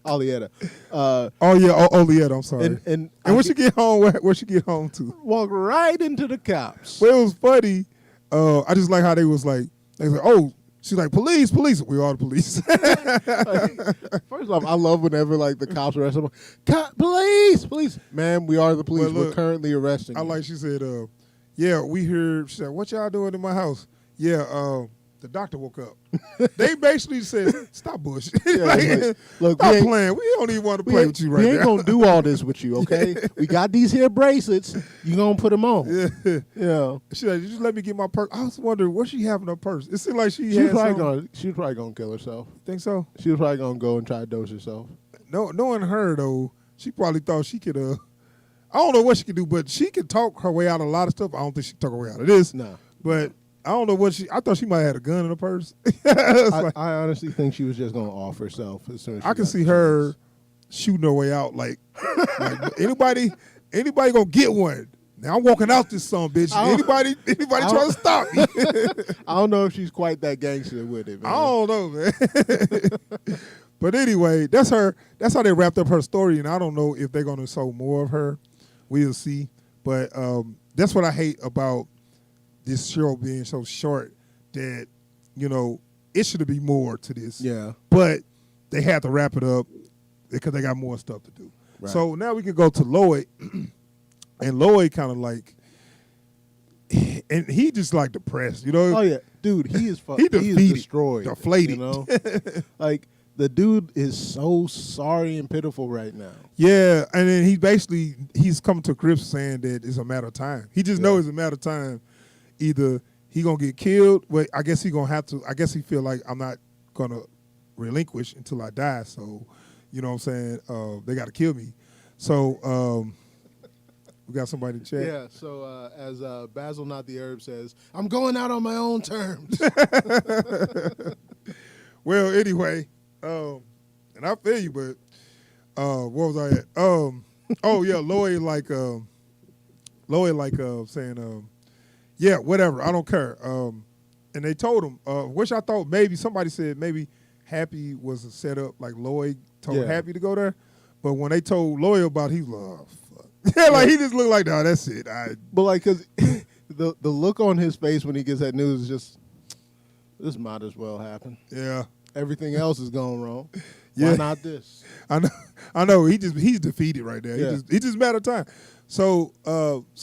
Olietta. Olietta, I'm sorry. And when she get home, where she get home to? Walk right into the cops. Well, it was funny. I just like how they was like, oh, she's like, police. We are the police. First off, I love whenever like the cops arrest someone. Police. Ma'am, we are the police. Well, look, we're currently arresting you. I like she said, yeah, we hear, she said, what y'all doing in my house? Yeah, the doctor woke up. They basically said, stop bullshit. Look, stop playing. We don't even want to play with you right now. We ain't going to do all this with you, okay? We got these here bracelets. You going to put them on. Yeah. She like, just let me get my purse. I was wondering, what she have in her purse? It seemed like she was probably going to kill herself. Think so? She was probably going to go and try to dose herself. No, knowing her, though, she probably thought she could, I don't know what she could do, but she could talk her way out of a lot of stuff. I don't think she could talk her way out of this. No. But I don't know I thought she might have had a gun in her purse. I honestly think she was just going to off herself as soon as I can see her shooting her way out. Like anybody going to get one. Now I'm walking out this son, bitch. Anybody trying to stop me? I don't know if she's quite that gangster with it, man. I don't know, man. But anyway, that's how they wrapped up her story, and I don't know if they're going to show more of her. We'll see. But that's what I hate about this show being so short that, it should be more to this. Yeah. But they had to wrap it up because they got more stuff to do. Right. So now we can go to Lloyd, and Lloyd kind of like, and he just like depressed, you know. Oh yeah, dude, he is He he defeated, is destroyed, deflated. You know, like the dude is so sorry and pitiful right now. Yeah, and then he's coming to grips saying that it's a matter of time. He just knows it's a matter of time. Either he gonna get killed, but I guess he gonna have to. I guess he feel like I'm not gonna relinquish until I die. So, you know what I'm saying? They got to kill me. So we got somebody to check. Yeah. So as Basil, not the herb, says, I'm going out on my own terms. Well, anyway, and I feel you, but what was I at? Oh yeah, Lloyd saying, yeah, whatever, I don't care. And they told him, which I thought maybe somebody said maybe Happy was a setup, like Lloyd told Happy to go there, but when they told Lloyd about, it, he was like, oh fuck, yeah, like he just looked like, no, that's it. But like, cause the look on his face when he gets that news is just, this might as well happen. Yeah. Everything else is going wrong. Yeah. Why not this? I know. He's defeated right there. Yeah. He just matter of time. So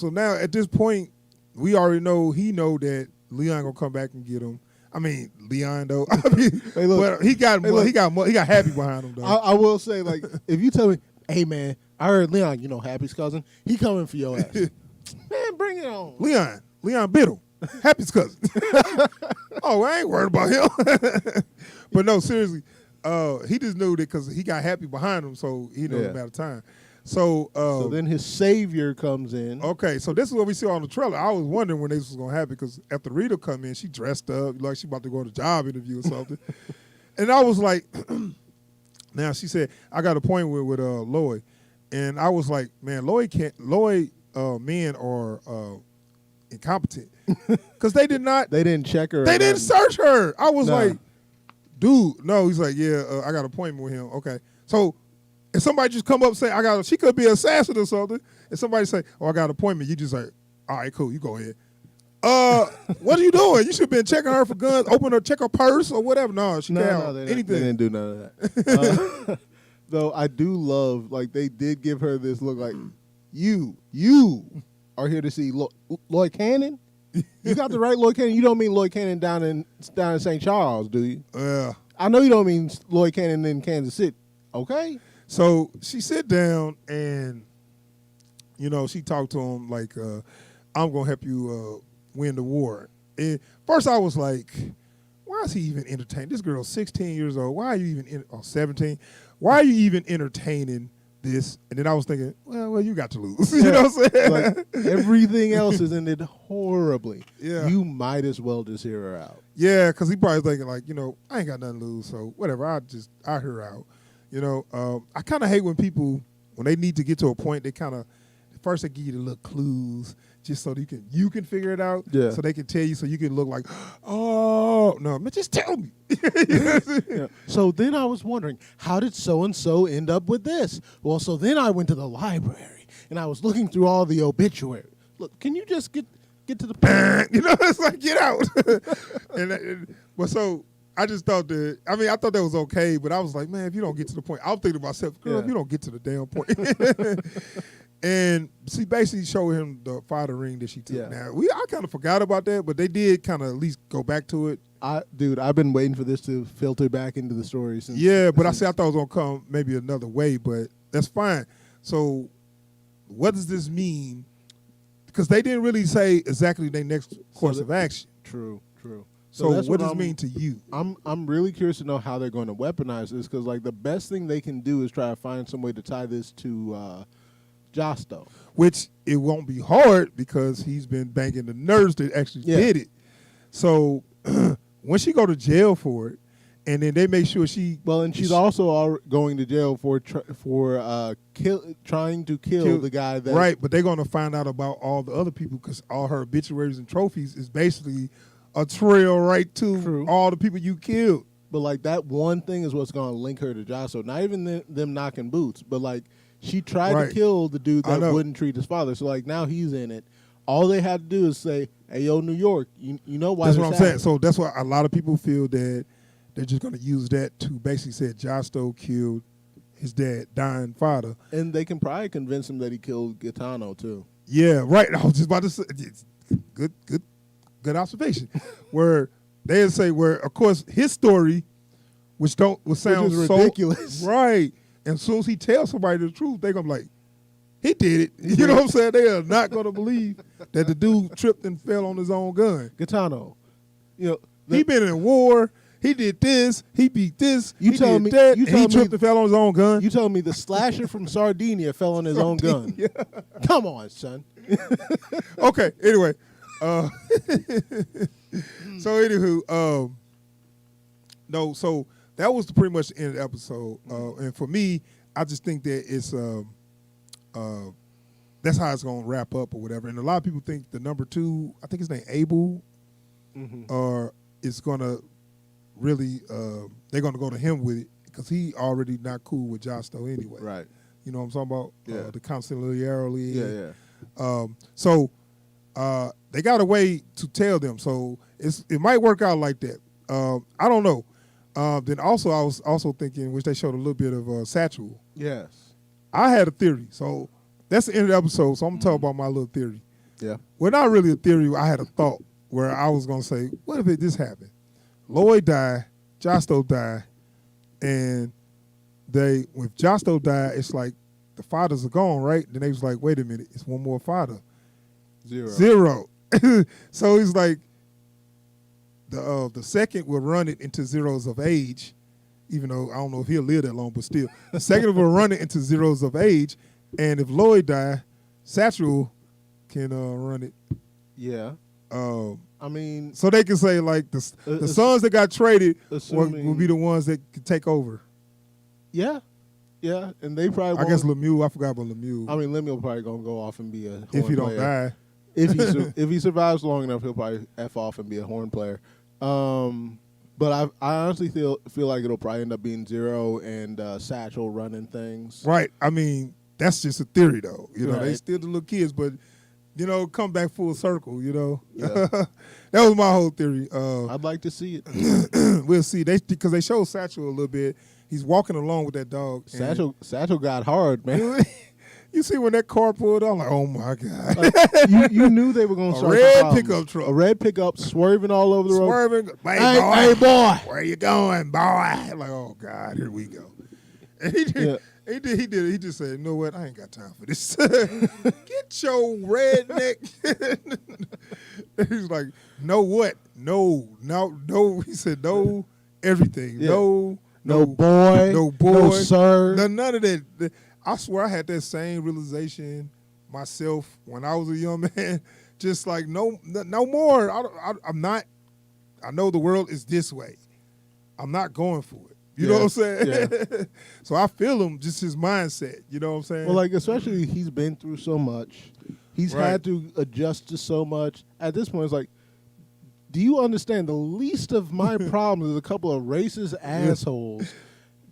now at this point, we already know that Leon gonna come back and get him. I mean, Leon though. I mean, Hey, look. but he got Happy behind him though. I will say, like, if you tell me, hey man, I heard Leon, you know, Happy's cousin, he coming for your ass. Man, bring it on. Leon Biddle, Happy's cousin. Oh, I ain't worried about him. But no, seriously, he just knew that because he got Happy behind him, so he knew it was a matter of time. So then his savior comes in. Okay, so this is what we see on the trailer. I was wondering when this was gonna happen because after Rita come in, she dressed up like she about to go on a job interview or something, and I was like, now she said I got an appointment with Lloyd, and I was like, man, Lloyd men are incompetent because they didn't check her. They didn't search her. I was like, dude, no. He's like, yeah, I got an appointment with him. Okay, so. And somebody just come up and say, she could be an assassin or something. And somebody say, oh, I got an appointment. You just like, all right, cool, you go ahead. What are you doing? You should have been checking her for guns, check her purse or whatever. No, she can't have anything. They didn't do none of that. Though I do love, like, they did give her this look like, you are here to see Lloyd Cannon? You got the right Lloyd Cannon. You don't mean Lloyd Cannon down in St. Charles, do you? Yeah. I know you don't mean Lloyd Cannon in Kansas City. Okay. So she sit down and, you know, she talked to him like, I'm going to help you win the war. And first I was like, why is he even entertaining? This girl's 16 years old. Why are you even, 17? Why are you even entertaining this? And then I was thinking, well, you got to lose. You know what I'm saying? Like, everything else is ended horribly. Yeah. You might as well just hear her out. Yeah, because he probably thinking like, you know, I ain't got nothing to lose, so whatever, I hear her out. You know, I kind of hate when people, when they need to get to a point, they kind of, first they give you the little clues just so that you can figure it out. Yeah. So they can tell you so you can look like, oh, no, man, just tell me. Yeah. So then I was wondering, how did so-and-so end up with this? Well, so then I went to the library, and I was looking through all the obituaries. Look, can you just get to the point? You know, it's like, get out. But so I just thought I thought that was okay, but I was like, man, if you don't get to the point, I was thinking to myself, girl, if you don't get to the damn point. And she basically showed him the fighter ring that she took. Yeah. Now, I kind of forgot about that, but they did kind of at least go back to it. I've been waiting for this to filter back into the story. Since, I thought it was going to come maybe another way, but that's fine. So what does this mean? Because they didn't really say exactly their next course of action. True. So what does it mean to you? I'm really curious to know how they're going to weaponize this, because like the best thing they can do is try to find some way to tie this to Josto. Which it won't be hard because he's been banging the nurse that actually did it. So when she go to jail for it, and then they make sure she's also going to jail for trying to kill the guy that right. But they're going to find out about all the other people because all her obituaries and trophies is basically a trail right to all the people you killed. But like that one thing is what's going to link her to Josto. Not even them knocking boots, but like she tried to kill the dude that wouldn't treat his father. So like now he's in it. All they had to do is say, "Hey, yo, New York, you know why?" That's what I'm saying. So that's why a lot of people feel that they're just going to use that to basically say Josto killed his dad, dying father. And they can probably convince him that he killed Gaetano too. Yeah, right. I was just about to say, it's good observation. Where they'd say, where of course his story, which sound is so ridiculous, right? And as soon as he tells somebody the truth, they gonna be like, he did it. You know what I'm saying? They are not gonna believe that the dude tripped and fell on his own gun. Gaetano, He been in a war. He did this. He beat this. You he tell did me that. you and he tell me- tripped and fell on his own gun. You telling me the slasher from Sardinia fell on his own gun? Come on, son. Okay. Anyway, so anywho, no. So that was pretty much the end of the episode. And for me, I just think that it's that's how it's gonna wrap up or whatever. And a lot of people think the number 2, I think his name Abel, is gonna really they're gonna go to him with it because he already not cool with Josto anyway. Right. You know what I'm talking about? Yeah. The consigliarly. Yeah. So they got a way to tell them. So it might work out like that. I don't know. Then also I was also thinking, which they showed a little bit of Satchel. Yes. I had a theory. So that's the end of the episode. So I'm gonna talk about my little theory. Yeah. Well, not really a theory. I had a thought where I was gonna say, what if this happened? Lloyd died, Josto died, and if Josto died, it's like the fathers are gone, right? Then they was like, wait a minute, it's one more father. Zero. So he's like, the second will run it into zeros of age, even though I don't know if he'll live that long, but still. The second will run it into zeros of age, and if Lloyd die, Satchel can run it. Yeah. I mean, so they can say like the sons that got traded will be the ones that could take over. Yeah. Yeah, and they probably I guess Lemieux. I forgot about Lemieux. I mean, Lemieux probably gonna go off and be a horn if he don't player. die. If he survives long enough, he'll probably F off and be a horn player. But I honestly feel like it'll probably end up being Zero and Satchel running things. Right. I mean, that's just a theory, though. You know, Right. they still the little kids, but come back full circle. Yeah. That was my whole theory. I'd like to see it. We'll see. Because they showed Satchel a little bit. He's walking along with that dog. Satchel got hard, man. You see when that car pulled up, I'm like, oh my God. Like, you knew they were going to start red some problems. pickup truck. A red pickup swerving all over the road. Swerving. Hey, boy. Where you going, boy? I'm like, oh God, here we go. And he did. Yeah. He just said, you know what? I ain't got time for this. Get your redneck. He's like, no what? No. He said, no everything. Yeah. No boy. No sir. None of that. I swear I had that same realization myself when I was a young man. Just like, no more. I'm not. I know the world is this way. I'm not going for it. You know what I'm saying? Yeah. So I feel him, just his mindset. You know what I'm saying? Well, like, especially he's been through so much. He's Right. had to adjust to so much. At this point, it's like, do you understand the least of my problems is a couple of racist assholes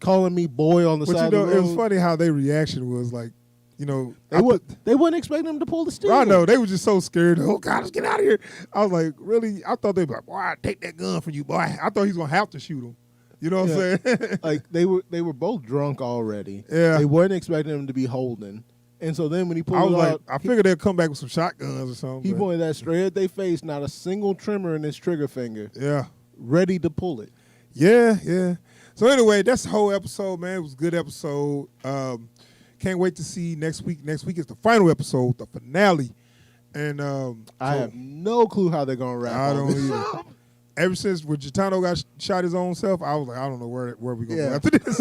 calling me boy on the But side of the road? it was funny how their reaction was like, They wouldn't expect him to pull the steal. I know, they were just so scared. Oh God, let's get out of here. I was like, really? I thought they'd be like, boy, I'll take that gun from you, boy. I thought he was gonna have to shoot him. You know what I'm saying? Like they were both drunk already. Yeah. They weren't expecting him to be holding. And so then when he I pulled was it like, out, I figured they'd come back with some shotguns or something. he but- pointed that straight at their face, not a single tremor in his trigger finger, Yeah. ready to pull it. Yeah. So anyway, that's the whole episode, man. It was a good episode. Can't wait to see next week. Next week is the final episode, the finale. And I have no clue how they're gonna wrap. I on don't this. either. Ever since when Gitano got shot his own self, I was like, I don't know where we gonna go Yeah. after this.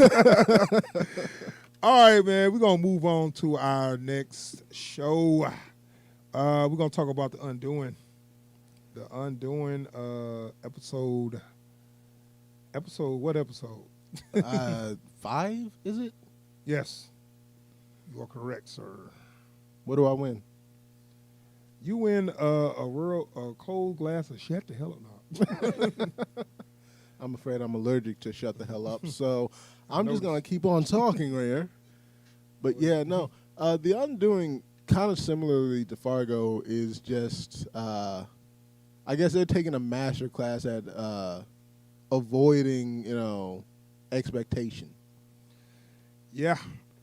All right, man. We're gonna move on to our next show. We're gonna talk about The Undoing. The Undoing episode. What episode? 5, is it? Yes. You are correct, sir. What do I win? You win a cold glass of shut the hell up now. I'm afraid I'm allergic to shut the hell up, so I'm just gonna keep on talking right here. But yeah, no. The Undoing, kind of similarly to Fargo, is just I guess they're taking a master class at avoiding, expectation. Yeah,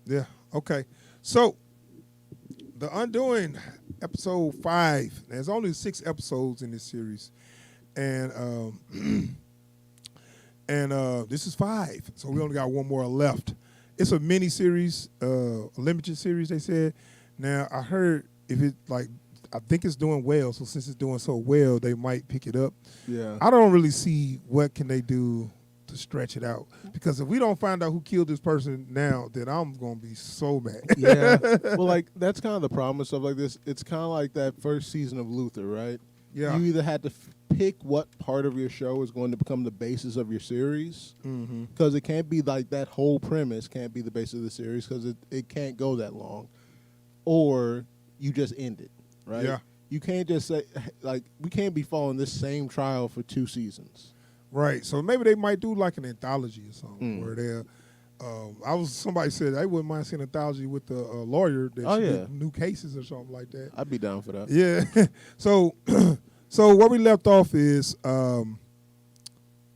yeah. Okay, so The Undoing, episode 5. There's only 6 episodes in this series, and this is 5, so we only got one more left. It's a mini series, a limited series. They said. Now I heard if it like, I think it's doing well. So since it's doing so well, they might pick it up. Yeah. I don't really see what can they do to stretch it out, because if we don't find out who killed this person now, then I'm gonna be so mad. Yeah. Well, like that's kind of the problem with stuff like this. It's kind of like that first season of Luther, right? Yeah. You either had to pick what part of your show is going to become the basis of your series, because it can't be like that whole premise can't be the basis of the series, because it can't go that long, or you just end it, right? Yeah. You can't just say, like, we can't be following this same trial for 2 seasons. Right. So maybe they might do like an anthology or something where they're. Somebody said they wouldn't mind seeing an anthology with the lawyer that did new cases or something like that. I'd be down for that. Yeah. So, so where we left off is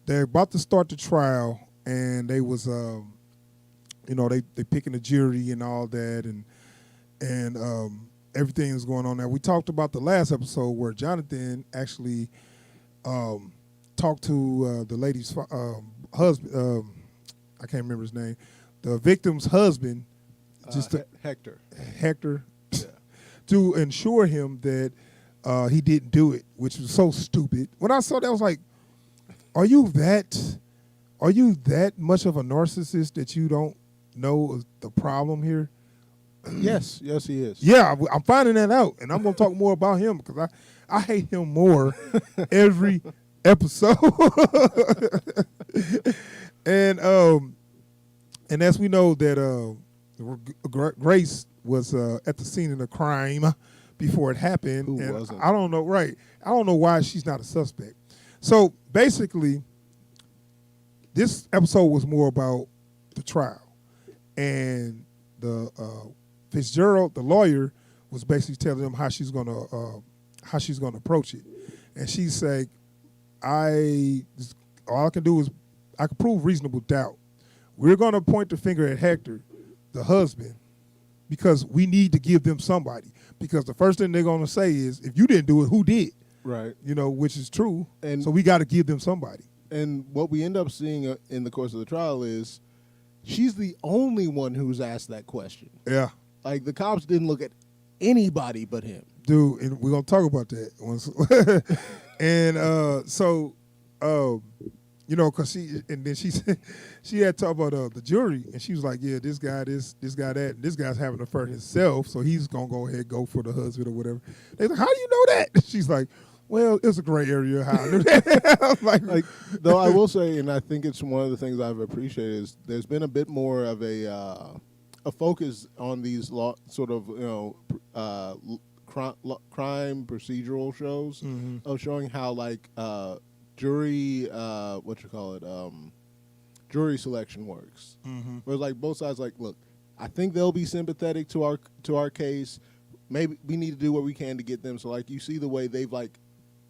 they're about to start the trial, and they was they picking the jury and all that, and everything is going on there. We talked about the last episode where Jonathan actually talked to the lady's husband. I can't remember his name. The victim's husband, Hector. Hector, Yeah. to ensure him that he didn't do it, which was so stupid. When I saw that, I was like, "Are you that much of a narcissist that you don't know the problem here?" Yes, he is. Yeah, I'm finding that out, and I'm going to talk more about him because I hate him more every episode. And as we know that Grace was at the scene of the crime before it happened. Who and wasn't? I don't know, right? I don't know why she's not a suspect. So basically, this episode was more about the trial, and the Fitzgerald, the lawyer, was basically telling them how she's gonna approach it, and she said, all I can do is I can prove reasonable doubt. We're gonna point the finger at Hector, the husband, because we need to give them somebody. Because the first thing they're gonna say is, if you didn't do it, who did? Right. Which is true. And so we got to give them somebody. And what we end up seeing in the course of the trial is she's the only one who's asked that question. Yeah. Like, the cops didn't look at anybody but him. Dude, and we're going to talk about that once. And because she had talked about the jury, and she was like, yeah, this guy, this guy, that, and this guy's having an affair himself, so he's going to go ahead and go for the husband or whatever. They're like, how do you know that? She's like, well, it's a gray area how I knew that. I was like, though I will say, and I think it's one of the things I've appreciated, is there's been a bit more of a focus on these sort of crime procedural shows of showing how jury jury selection works. Where it's like both sides like, look, I think they'll be sympathetic to our case. Maybe we need to do what we can to get them. So like you see the way they've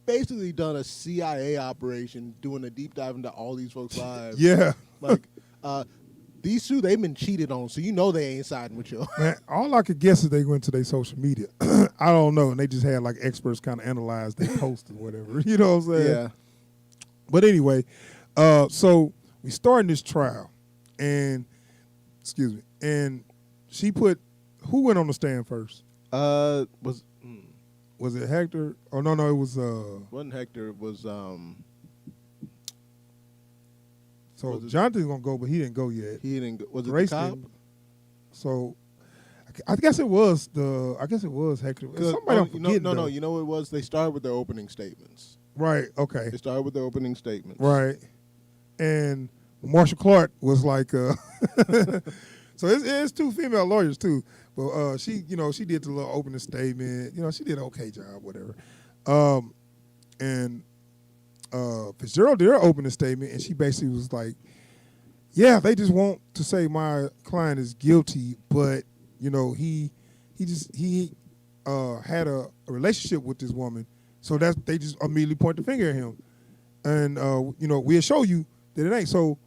basically done a CIA operation, doing a deep dive into all these folks' lives. Yeah. These two, they've been cheated on, so you know they ain't siding with you. Man, all I could guess is they went to their social media. I don't know, and they just had experts kind of analyze their posts or whatever. You know what I'm saying? Yeah. But anyway, so we starting this trial, and she put, who went on the stand first? Was it Hector? Oh no, it was wasn't Hector. It was So Jonathan's gonna go, but he didn't go yet. He didn't go. Was it Grace the cop? didn't. So I guess it was Hector. Somebody I'm forgetting, no. You know what it was? They started with their opening statements. Right. Okay. They started with their opening statements. Right. And Marsha Clark was like, so it's 2 female lawyers too. But she did the little opening statement. She did an okay job, whatever. And Fitzgerald did her opening statement, and she basically was like, yeah, they just want to say my client is guilty, but he had a relationship with this woman, so they just immediately point the finger at him, and we'll show you that it ain't. So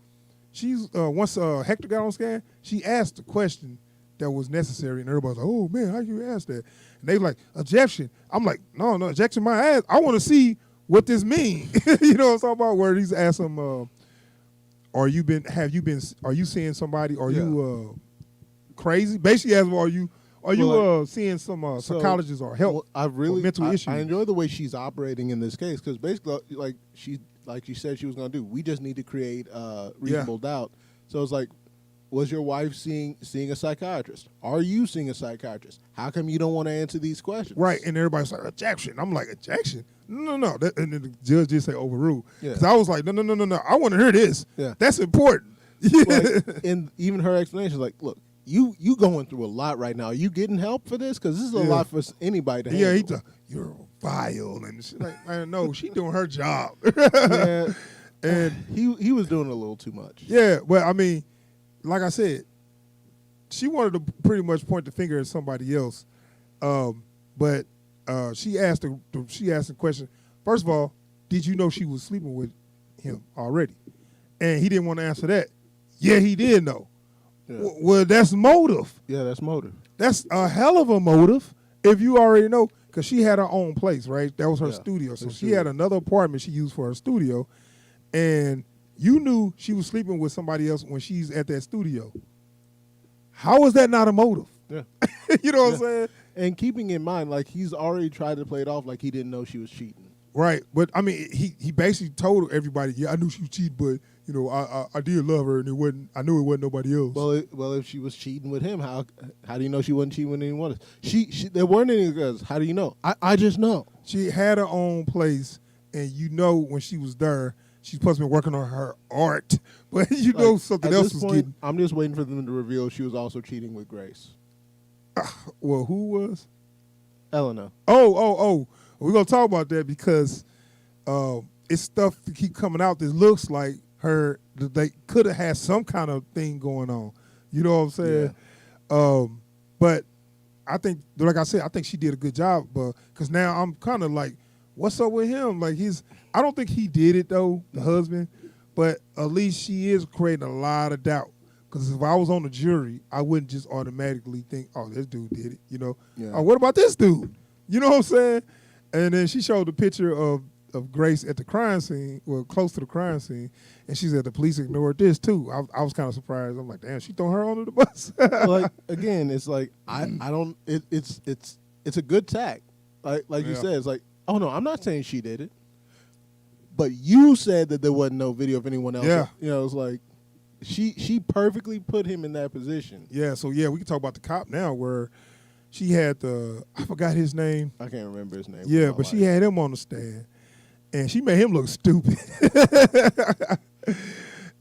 she's once Hector got on scan, she asked the question that was necessary, and everybody's like, "Oh man, how you ask that?" And they like objection. I'm like, no, objection my ass. I want to see what this means. You know what I'm talking about? Where he's asked him, are you seeing somebody? Are you crazy? Basically, asked him, are you seeing some psychologists or help? I really or mental issues? I enjoy the way she's operating in this case because basically, like she said she was going to do. We just need to create reasonable doubt. So it's like, was your wife seeing a psychiatrist? Are you seeing a psychiatrist? How come you don't want to answer these questions? Right, and everybody's like, objection. I'm like, objection? No. And then the judge did say overruled. Because Yeah. I was like, no. I want to hear this. Yeah. That's important. And even her explanation, like, look, you going through a lot right now. Are you getting help for this? Because this is a lot for anybody to handle. Yeah, he's you're vile. And she's like, I know, she doing her job. Yeah. And he was doing a little too much. yeah, but I mean, like I said, she wanted to pretty much point the finger at somebody else, but she asked the question. First of all, did you know she was sleeping with him already? And he didn't want to answer that. Yeah, he did know. Yeah. Well, that's motive. Yeah, that's motive. That's a hell of a motive if you already know, because she had her own place, right? That was her studio. So she had another apartment she used for her studio, and you knew she was sleeping with somebody else when she's at that studio. How is that not a motive? Yeah. You know what I'm saying? And keeping in mind, like, he's already tried to play it off like he didn't know she was cheating. Right. But, I mean, he basically told everybody, yeah, I knew she was cheating, but, you know, I did love her, and I knew it wasn't nobody else. Well, if she was cheating with him, how do you know she wasn't cheating with anyone else? There weren't any girls. How do you know? I just know. She had her own place, and you know when she was there, she's supposed to be working on her art, but you know something else was getting. I'm just waiting for them to reveal she was also cheating with Grace. Well, who was? Eleanor. Oh. We're going to talk about that because it's stuff to keep coming out that looks like that they could have had some kind of thing going on. You know what I'm saying? Yeah. But I think, like I said, I think she did a good job. Because now I'm kind of like, what's up with him? Like I don't think he did it though, the husband. But at least she is creating a lot of doubt. Because if I was on the jury, I wouldn't just automatically think, oh, this dude did it. You know? Yeah. Oh, what about this dude? You know what I'm saying? And then she showed the picture of Grace at the crime scene, well, close to the crime scene, and she said the police ignored this too. I was kind of surprised. I'm like, damn, she throwing her under the bus. Like, again, it's like I don't. It's a good tack. Like you said, it's like, oh no, I'm not saying she did it, but you said that there wasn't no video of anyone else. Yeah. You know, it's like she perfectly put him in that position. Yeah. So yeah, we can talk about the cop now, where she had I forgot his name. I can't remember his name. Yeah, but she had him on the stand, and she made him look stupid.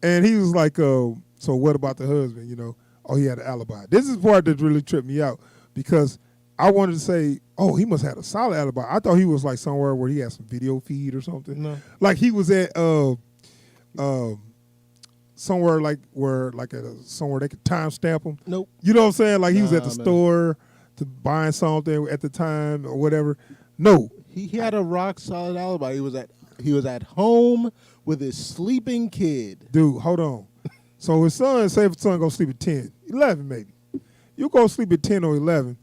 And he was like, so what about the husband? You know, oh, he had an alibi. This is the part that really tripped me out because I wanted to say, oh, he must have had a solid alibi. I thought he was like somewhere where he had some video feed or something. No. Like he was at somewhere somewhere they could timestamp him. Nope. You know what I'm saying? Like he was at the store to buying something at the time or whatever. No. He had a rock solid alibi. He was at home with his sleeping kid. Dude, hold on. So his son, say if his son go sleep at 10, 11 maybe. You go sleep at 10 or 11.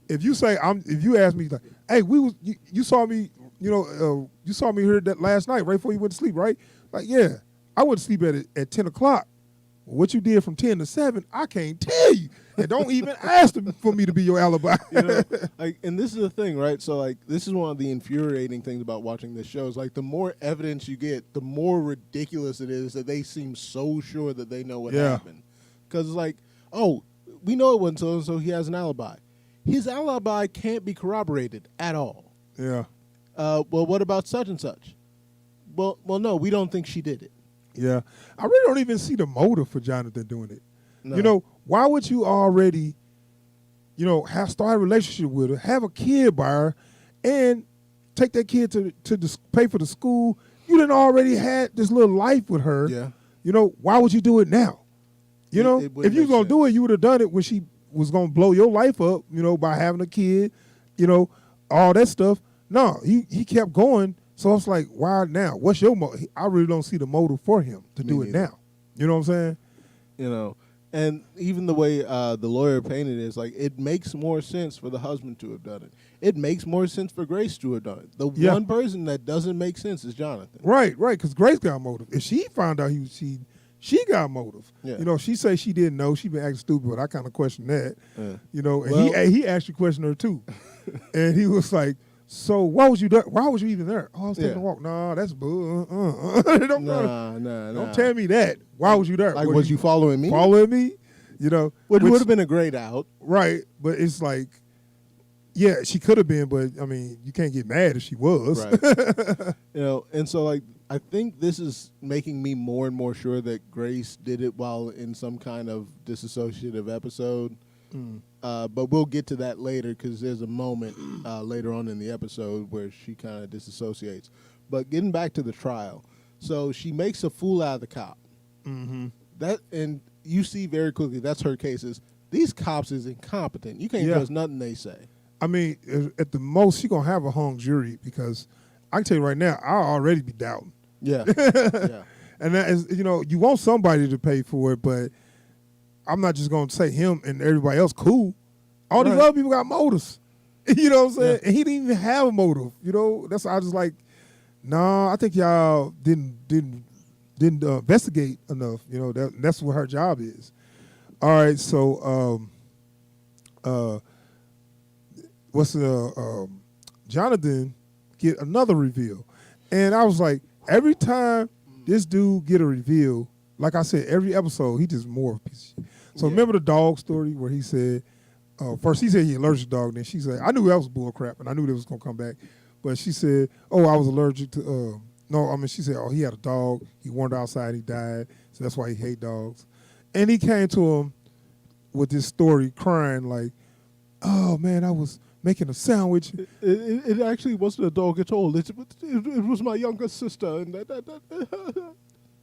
If you say if you ask me like, hey, you saw me, you saw me here that last night right before you went to sleep, right? Like, yeah, I went to sleep at 10 o'clock. What you did from 10 to 7, I can't tell you. And don't even ask for me to be your alibi. You know, like, and this is the thing, right? So, like, this is one of the infuriating things about watching this show is, like, the more evidence you get, the more ridiculous it is that they seem so sure that they know what happened. Because it's like, oh, we know it wasn't so he has an alibi. His alibi can't be corroborated at all. Yeah. Well, what about such and such? Well, no, we don't think she did it. Yeah. I really don't even see the motive for Jonathan doing it. No. You know, why would you already, start a relationship with her, have a kid by her, and take that kid to pay for the school? You done already had this little life with her. Yeah. You know, why would you do it now? You know, if you was going to do it, you would have done it when she was going to blow your life up, by having a kid, all that stuff. No, he kept going. So it's like, why now? What's your motive? I really don't see the motive for him to do it now. You know what I'm saying? You know, and even the way the lawyer painted it is like it makes more sense for the husband to have done it. It makes more sense for Grace to have done it. The one person that doesn't make sense is Jonathan. Right, because Grace got motive. If she found out she got motive. Yeah. You know, she say she didn't know. She been acting stupid, but I kind of question that. Yeah. You know, and he actually questioned her too, and he was like, "So why was you there? Why was you even there? Oh, I was taking a walk. No, that's bull. Don't tell me that. Why was you there? Like, was you following me? Following me? You know, which would have been a great out. Right, but it's like, yeah, she could have been, but I mean, you can't get mad if she was. Right. You know, and so like I think this is making me more and more sure that Grace did it while in some kind of disassociative episode. But we'll get to that later because there's a moment later on in the episode where she kind of disassociates. But getting back to the trial, so she makes a fool out of the cop. Mm-hmm. That, and you see very quickly that's her case is these cops is incompetent. You can't trust nothing they say. I mean, at the most, she gonna have a hung jury because I can tell you right now, I'll already be doubting. Yeah. Yeah. And that is, you know, you want somebody to pay for it, but I'm not just gonna say him and everybody else cool. All these other people got motives. You know what I'm saying? Yeah. And he didn't even have a motive. You know, that's why I just like, nah, I think y'all didn't investigate enough. You know, that's what her job is. All right, so Jonathan get another reveal. And I was like, every time this dude get a reveal, like I said, every episode, he just more of a piece of shit. So remember the dog story where he said, first he said he allergic to dog, then she said, I knew that was bull crap, and I knew that was going to come back. But she said, oh, I was allergic to, she said, oh, he had a dog, he wandered outside, he died, so that's why he hate dogs. And he came to him with this story crying like, oh, man, I was making a sandwich. It actually wasn't a dog at all. It was my younger sister. And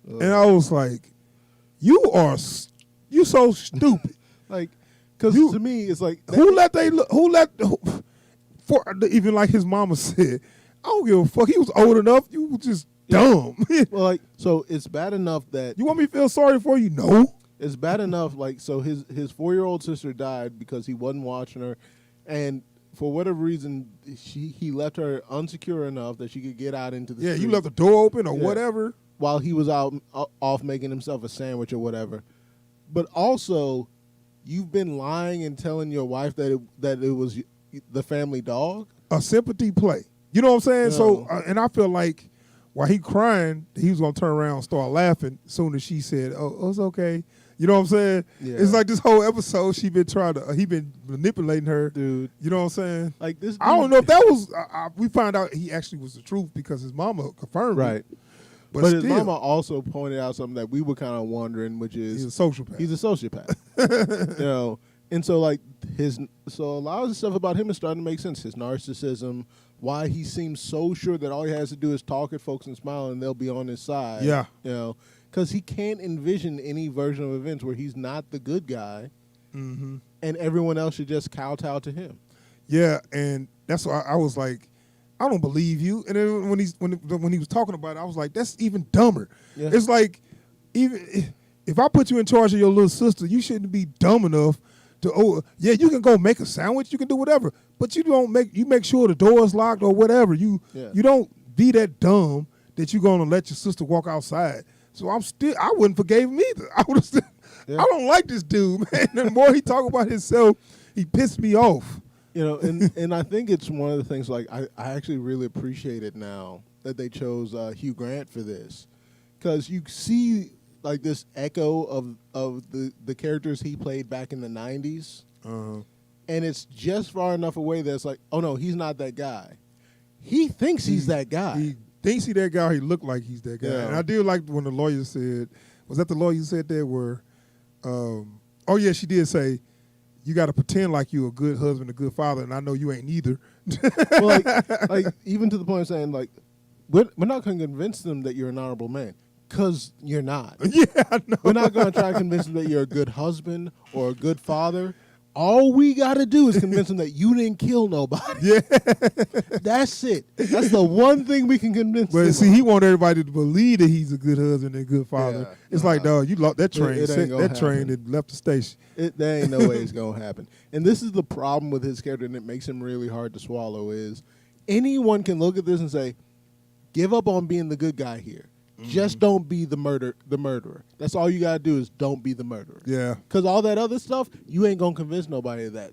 and I was like, you so stupid. Like, because to me, it's like even like his mama said, I don't give a fuck. He was old enough. You were just dumb. Well, like, so it's bad enough that you want me to feel sorry for you? No. It's bad enough. Like, so his 4-year-old sister died because he wasn't watching her, and for whatever reason, he left her unsecure enough that she could get out into the street. You left the door open or whatever while he was out off making himself a sandwich or whatever. But also, you've been lying and telling your wife that it was the family dog. A sympathy play. You know what I'm saying? No. So, and I feel like while he crying, he was gonna turn around and start laughing as soon as she said, "Oh, it's okay." You know what I'm saying? Yeah. It's like this whole episode, he been manipulating her, dude. You know what I'm saying? Like this. I don't know if that was. We found out he actually was the truth because his mama confirmed it. But his mama also pointed out something that we were kind of wondering, which is he's a sociopath. He's a sociopath. You know, and so like a lot of the stuff about him is starting to make sense. His narcissism, why he seems so sure that all he has to do is talk at folks and smile and they'll be on his side. Yeah, you know. Because he can't envision any version of events where he's not the good guy, and everyone else should just kowtow to him. Yeah, and that's why I was like, I don't believe you. And then when he was talking about it, I was like, that's even dumber. Yeah. It's like, even if I put you in charge of your little sister, you shouldn't be dumb enough to. You can go make a sandwich, you can do whatever, but you make sure the door is locked or whatever. You don't be that dumb that you're gonna let your sister walk outside. So I wouldn't forgave him either. I would have. I don't like this dude, man. The more he talk about himself, he pissed me off. You know, and I think it's one of the things. Like I actually really appreciate it now that they chose Hugh Grant for this, because you see like this echo of the characters he played back in the '90s, and it's just far enough away that it's like, oh no, he's not that guy. He thinks he's that guy. He thinks he's that guy. He looked like he's that guy. Yeah. And I did like when the lawyer said, was that the lawyer said that where, she did say, you got to pretend like you're a good husband, a good father, and I know you ain't either. Well, like even to the point of saying, like, we're not going to convince them that you're an honorable man, because you're not. Yeah, I know. We're not going to try to convince them that you're a good husband or a good father. All we got to do is convince him that you didn't kill nobody. Yeah. That's it. That's the one thing we can convince him. But see, he want everybody to believe that he's a good husband and good father. Yeah, It's like, dog, you lost that train. It ain't gonna that train happen. that left the station. There ain't no way it's going to happen. And this is the problem with his character, and it makes him really hard to swallow, is anyone can look at this and say, give up on being the good guy here. Just don't be the murderer. That's all you got to do is don't be the murderer. Yeah. Because all that other stuff, you ain't going to convince nobody of that.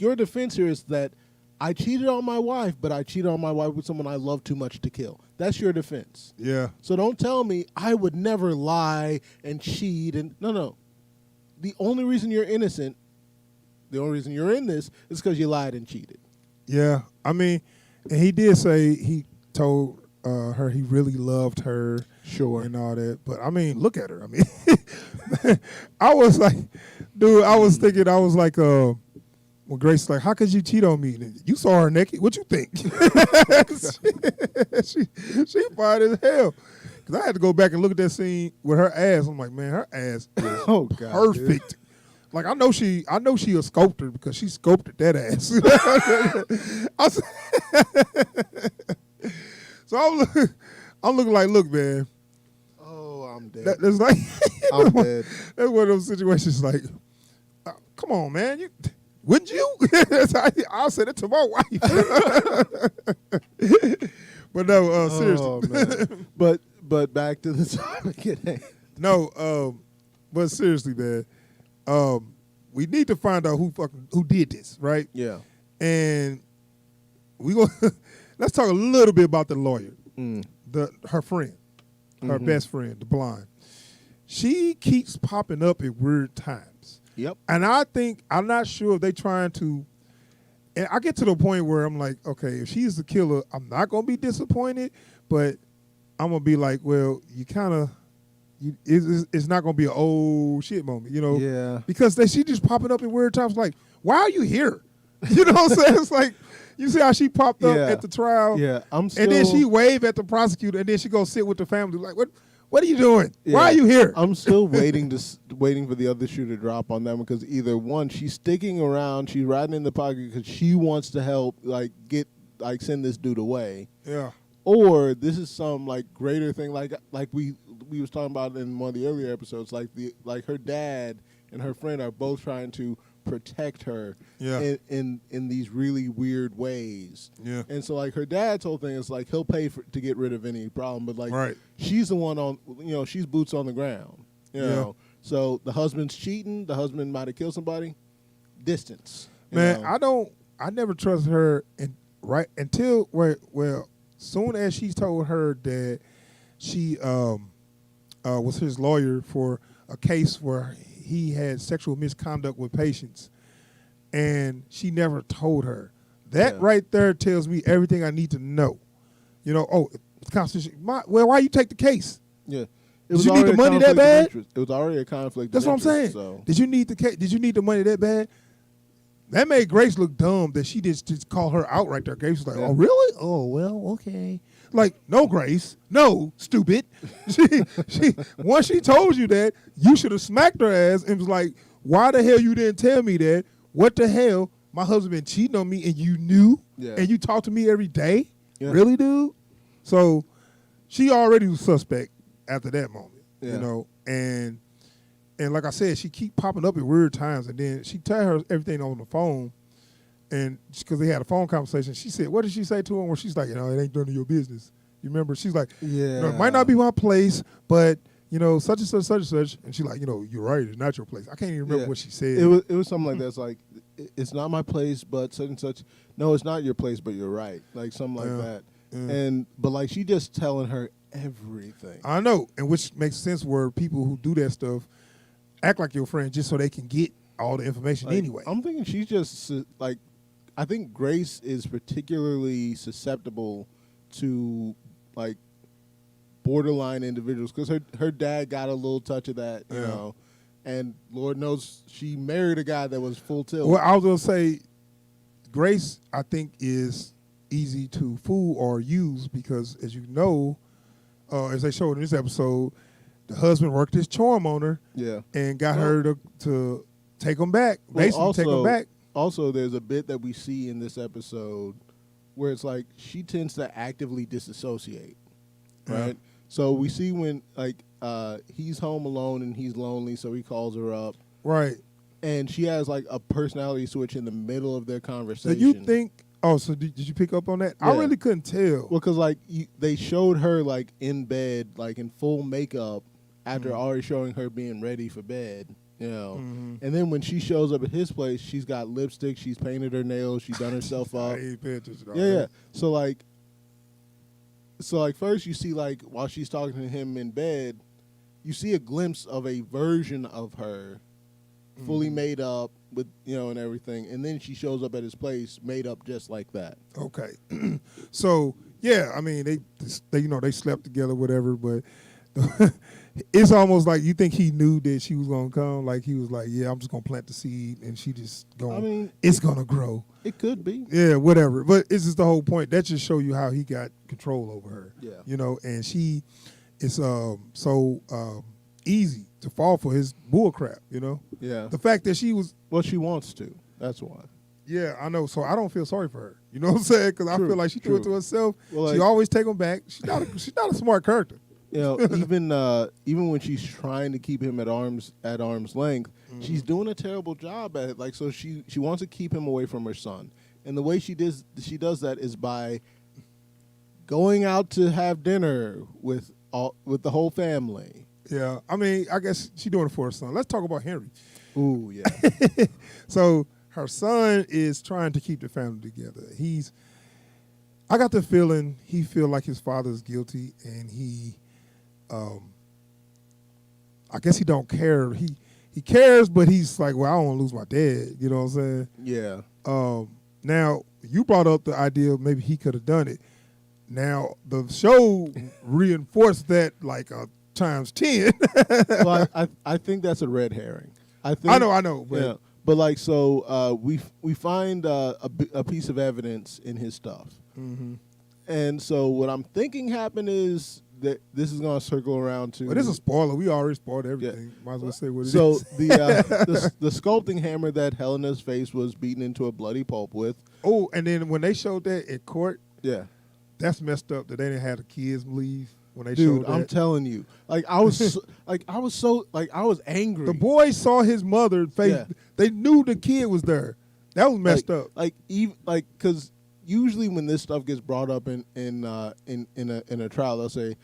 Your defense here is that I cheated on my wife, but I cheated on my wife with someone I love too much to kill. That's your defense. Yeah. So don't tell me I would never lie and cheat. No. The only reason you're innocent, the only reason you're in this is because you lied and cheated. Yeah. I mean, and he did say he told her he really loved her. Sure. And all that. But, I mean, look at her. I mean, I was like, dude, I was thinking, I was like, well, Grace like, how could you cheat on me? And you saw her naked. What you think? she fine as hell. Because I had to go back and look at that scene with her ass. I'm like, man, her ass is Oh, God, perfect. dude. Like, I know she a sculptor because she sculpted that ass. So I'm looking like, look, man. Oh, I'm dead. That's like, I'm dead. that's one of those situations like, come on, man. Wouldn't you? I'll say that to my wife. But no, seriously. Oh, man. But back to the topic at hand. No, but seriously, man. We need to find out who did this, right? Yeah. And we go. Let's talk a little bit about the lawyer, her friend, her best friend, the blonde. She keeps popping up at weird times. Yep. And I think, I'm not sure if they trying to, and I get to the point where I'm like, okay, if she's the killer, I'm not going to be disappointed, but I'm going to be like, well, you kind of, it's not going to be an old shit moment, you know? Yeah. Because she just popping up at weird times like, why are you here? You know what I'm saying? It's like, you see how she popped up at the trial? Yeah. And then she waved at the prosecutor, and then she go sit with the family like, what are you doing? Yeah. Why are you here? I'm still waiting for the other shoe to drop on them because either one, she's sticking around, she's riding in the pocket because she wants to help, send this dude away. Yeah. Or this is some greater thing, like we was talking about in one of the earlier episodes, like her dad and her friend are both trying to protect her in these really weird ways. Yeah. And so her dad's whole thing is he'll pay to get rid of any problem, but she's the one on, she's boots on the ground. You know. So the husband's cheating, the husband might have killed somebody. Distance. Man, I never trust her until soon as she told her that she was his lawyer for a case where he had sexual misconduct with patients, and she never told her. That right there tells me everything I need to know. You know, Constitution. Why you take the case? Yeah. Did you need the money that bad? It was already a conflict. That's what I'm saying. So. Did you need the money that bad? That made Grace look dumb that she just call her out right there. Grace was like, oh, really? Oh, well, okay. Like, no, Grace. No, stupid. Once she told you that, you should have smacked her ass and was like, why the hell you didn't tell me that? What the hell? My husband been cheating on me and you knew? Yeah. And you talk to me every day? Yeah. Really, dude? So she already was suspect after that moment, you know? And like I said, she keep popping up at weird times, and then she tell her everything on the phone, and because they had a phone conversation, she said, what did she say to him where she's like, it ain't none of your business. You remember? She's like, it might not be my place, but, such and such, such and such. And she's like, you're right, it's not your place. I can't even remember what she said. It was something like that. It's like, it's not my place, but such and such. No, it's not your place, but you're right. Like something like that. Yeah. But she just telling her everything. I know, and which makes sense where people who do that stuff act like your friend just so they can get all the information anyway. I'm thinking she's just I think Grace is particularly susceptible to borderline individuals because her dad got a little touch of that, you know, and Lord knows she married a guy that was full tilt. Well, I was gonna say, Grace, I think, is easy to fool or use because, as you know, as they showed in this episode, the husband worked his charm on her, and got her to take them back. Basically, take them back. Also, there's a bit that we see in this episode where it's like she tends to actively disassociate, right? Yeah. So we see when like he's home alone and he's lonely, so he calls her up, Right. and she has like a personality switch in the middle of their So conversation. you think? Oh, so did you pick up on that? Yeah. I really couldn't tell. Well, because like they showed her like in bed, like in full makeup, after already showing her being ready for bed, you know. And then when she shows up at his place, she's got lipstick, she's painted her nails, she's done herself I up. ain't paying attention to all Yeah, yeah. that. So like first you see like while she's talking to him in bed, you see a glimpse of a version of her, fully made up with and everything, and then she shows up at his place made up just like that. Okay. So yeah, I mean they they slept together, whatever, but it's almost like you think he knew that she was gonna come. Like he was like, yeah, I'm just gonna plant the seed, and she just going. I mean, it's gonna grow. It could be. Yeah, whatever. But it's just the whole point. That just show you how he got control over her. Yeah. And she is so easy to fall for his bull crap. Yeah. The fact that she was. Well, she wants to. That's why. Yeah, I know. So I don't feel sorry for her. You know what I'm saying? Because I feel like she threw it to herself. Well, she always take him back. She's not a smart character. Even when she's trying to keep him at arm's length, she's doing a terrible job at it. Like, so she wants to keep him away from her son, and the way she does that is by going out to have dinner with the whole family. Yeah, I mean, I guess she's doing it for her son. Let's talk about Henry. Ooh, yeah. So her son is trying to keep the family together. I got the feeling he feel like his father is guilty, and I guess he don't care. He cares, but he's like, well, I don't want to lose my dad. You know what I'm saying? Yeah. Now, you brought up the idea of maybe he could have done it. Now, the show reinforced that like times 10. Well, I think that's a red herring. I know. But yeah. But like, so we find a piece of evidence in his stuff. And so what I'm thinking happened is that this is going to circle around to. But this is a spoiler. We already spoiled everything. Might as well say what it is. So the sculpting hammer that Helena's face was beaten into a bloody pulp with. Oh, and then when they showed that at court, yeah, that's messed up that they didn't have the kids leave when they Dude, showed that. I'm telling you, I was angry. The boys saw his mother face. Yeah. They knew the kid was there. That was messed up. Because usually when this stuff gets brought up in a trial, they'll say,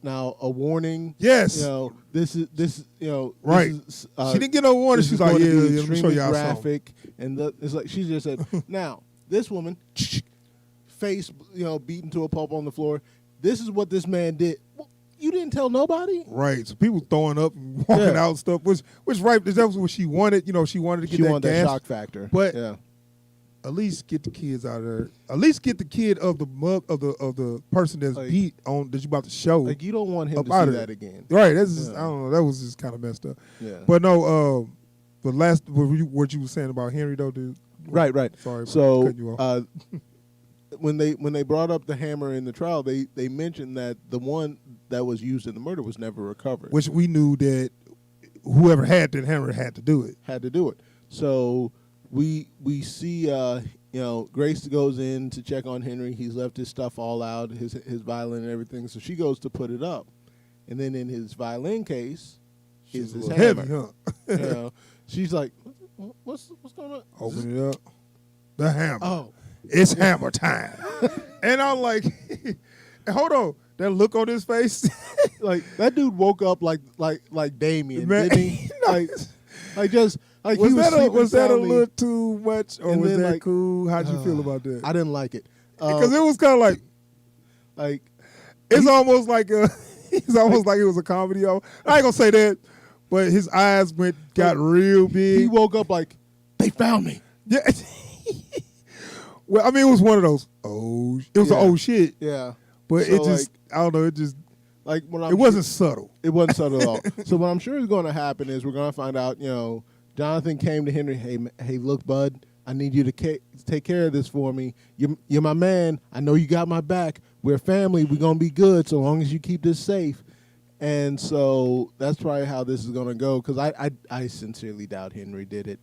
now a warning. Yes. This is right. This is, she didn't get no warning. She's like, yeah, let me show y'all graphic, and it's like she just said, now this woman face beaten to a pulp on the floor. This is what this man did. Well, you didn't tell nobody. Right. So people throwing up and walking out and stuff. Which right. That was what she wanted. She wanted to get that gas. That shock factor. But at least get the kids out of there. At least get the kid of the person that's beat on that you about to show. Like you don't want him to see that again. Right. That's just, I don't know. That was just kind of messed up. Yeah. But no. The last what you were saying about Henry though, dude. Right. Sorry. So cutting you off. when they brought up the hammer in the trial, they mentioned that the one that was used in the murder was never recovered. Which we knew that whoever had that hammer had to do it. So we see Grace goes in to check on Henry. He's left his stuff all out, his violin and everything. So she goes to put it up, and then in his violin case is his hammer. Heavy, huh? She's like, what's going on? Open it up. The hammer. Oh. It's hammer time. And I'm like, hold on. That look on his face. Like that dude woke up like Damien, Man, didn't he? Was that a little too much, or was that cool? How'd you feel about that? I didn't like it because it was kind of like it's almost like like it was a comedy. I ain't gonna say that, but his eyes got real big. He woke up like they found me. Yeah. Well, I mean, it was one of those. It was an old shit. Yeah, but so it just, I don't know. It just like it wasn't subtle. It wasn't subtle at all. So what I'm sure is going to happen is we're going to find out. Jonathan came to Henry. Hey, look, bud. I need you to take care of this for me. You're my man. I know you got my back. We're family. We're gonna be good so long as you keep this safe. And so that's probably how this is going to go, because I sincerely doubt Henry did it.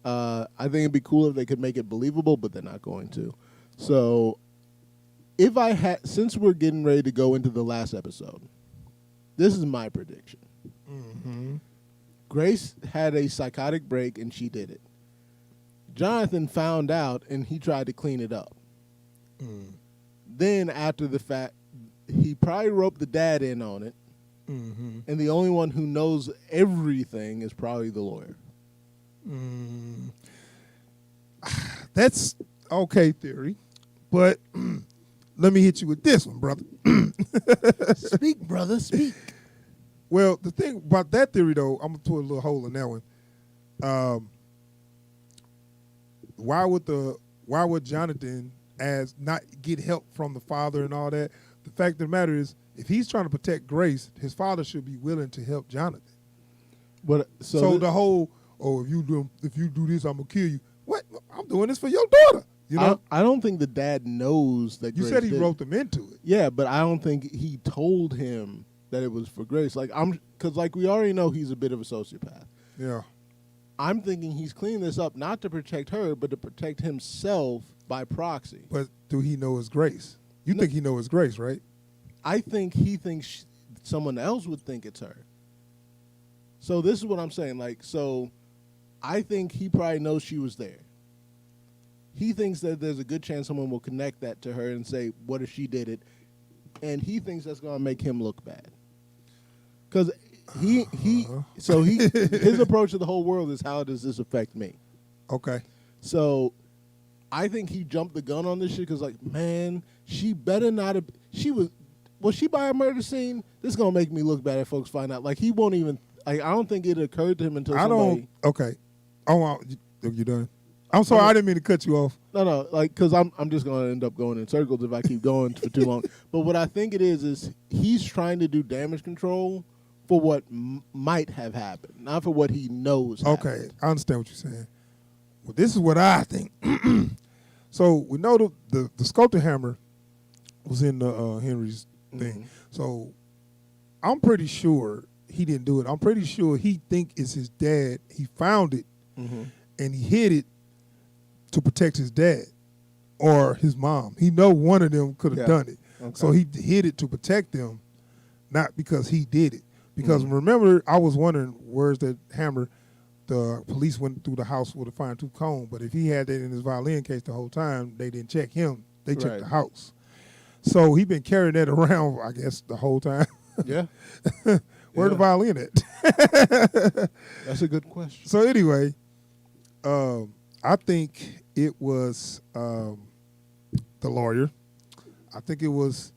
I think it'd be cool if they could make it believable, but they're not going to. So if I had, since we're getting ready to go into the last episode, this is my prediction. Mm-hmm. Grace had a psychotic break and she did it. Jonathan found out and he tried to clean it up. Mm. Then after the fact, he probably roped the dad in on it. Mm-hmm. And the only one who knows everything is probably the lawyer. Mm. That's okay theory, but let me hit you with this one, brother. Speak, brother, speak. Well, the thing about that theory, though, I'm gonna put a little hole in that one. Why would Jonathan as not get help from the father and all that? The fact of the matter is, if he's trying to protect Grace, his father should be willing to help Jonathan. But So the whole, if you do this, I'm gonna kill you. What? I'm doing this for your daughter. You know. I don't think the dad knows that. You Grace said he did. wrote them into it. Yeah, but I don't think he told him that it was for Grace. Because we already know he's a bit of a sociopath. Yeah. I'm thinking he's cleaning this up not to protect her, but to protect himself by proxy. But do he know his Grace? You think he know his Grace, right? I think he thinks someone else would think it's her. So this is what I'm saying. So I think he probably knows she was there. He thinks that there's a good chance someone will connect that to her and say, what if she did it? And he thinks that's going to make him look bad. Because his approach to the whole world is, how does this affect me? Okay. So I think he jumped the gun on this shit because, man, she better not have. Was she by a murder scene? This is going to make me look bad if folks find out. He won't even. I don't think it occurred to him until somebody. Okay. Oh, you done? I'm sorry, I didn't mean to cut you off. No, because I'm just going to end up going in circles if I keep going for too long. But what I think it is he's trying to do damage control for what might have happened, not for what he knows happened. Okay, I understand what you're saying. Well, this is what I think. So we know the sculptor hammer was in the Henry's thing. Mm-hmm. So I'm pretty sure he didn't do it. I'm pretty sure he think it's his dad. He found it and he hid it to protect his dad or his mom. He know one of them could have done it. Okay. So he hid it to protect them, not because he did it. Because remember, I was wondering, where's that hammer? The police went through the house with a fine-tooth comb, but if he had that in his violin case the whole time, they didn't check him. They checked the house. So he been carrying that around, I guess, the whole time. Yeah. Where the violin at? That's a good question. So anyway, I think it was the lawyer. I think it was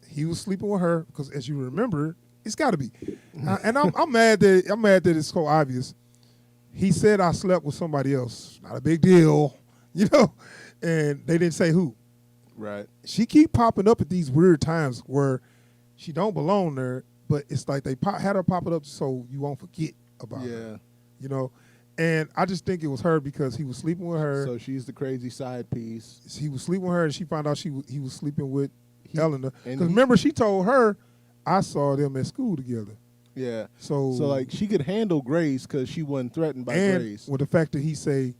he was sleeping with her because, as you remember, it's got to be. And I'm mad that it's so obvious. He said I slept with somebody else. Not a big deal, and they didn't say who. Right. She keep popping up at these weird times where she don't belong there, but it's like they had her pop it up so you won't forget about her. And I just think it was her because he was sleeping with her. So she's the crazy side piece. He was sleeping with her, and she found out he was sleeping with Eleanor. Because remember, she told her, I saw them at school together. Yeah. So she could handle Grace because she wasn't threatened by Grace. And with the fact that he say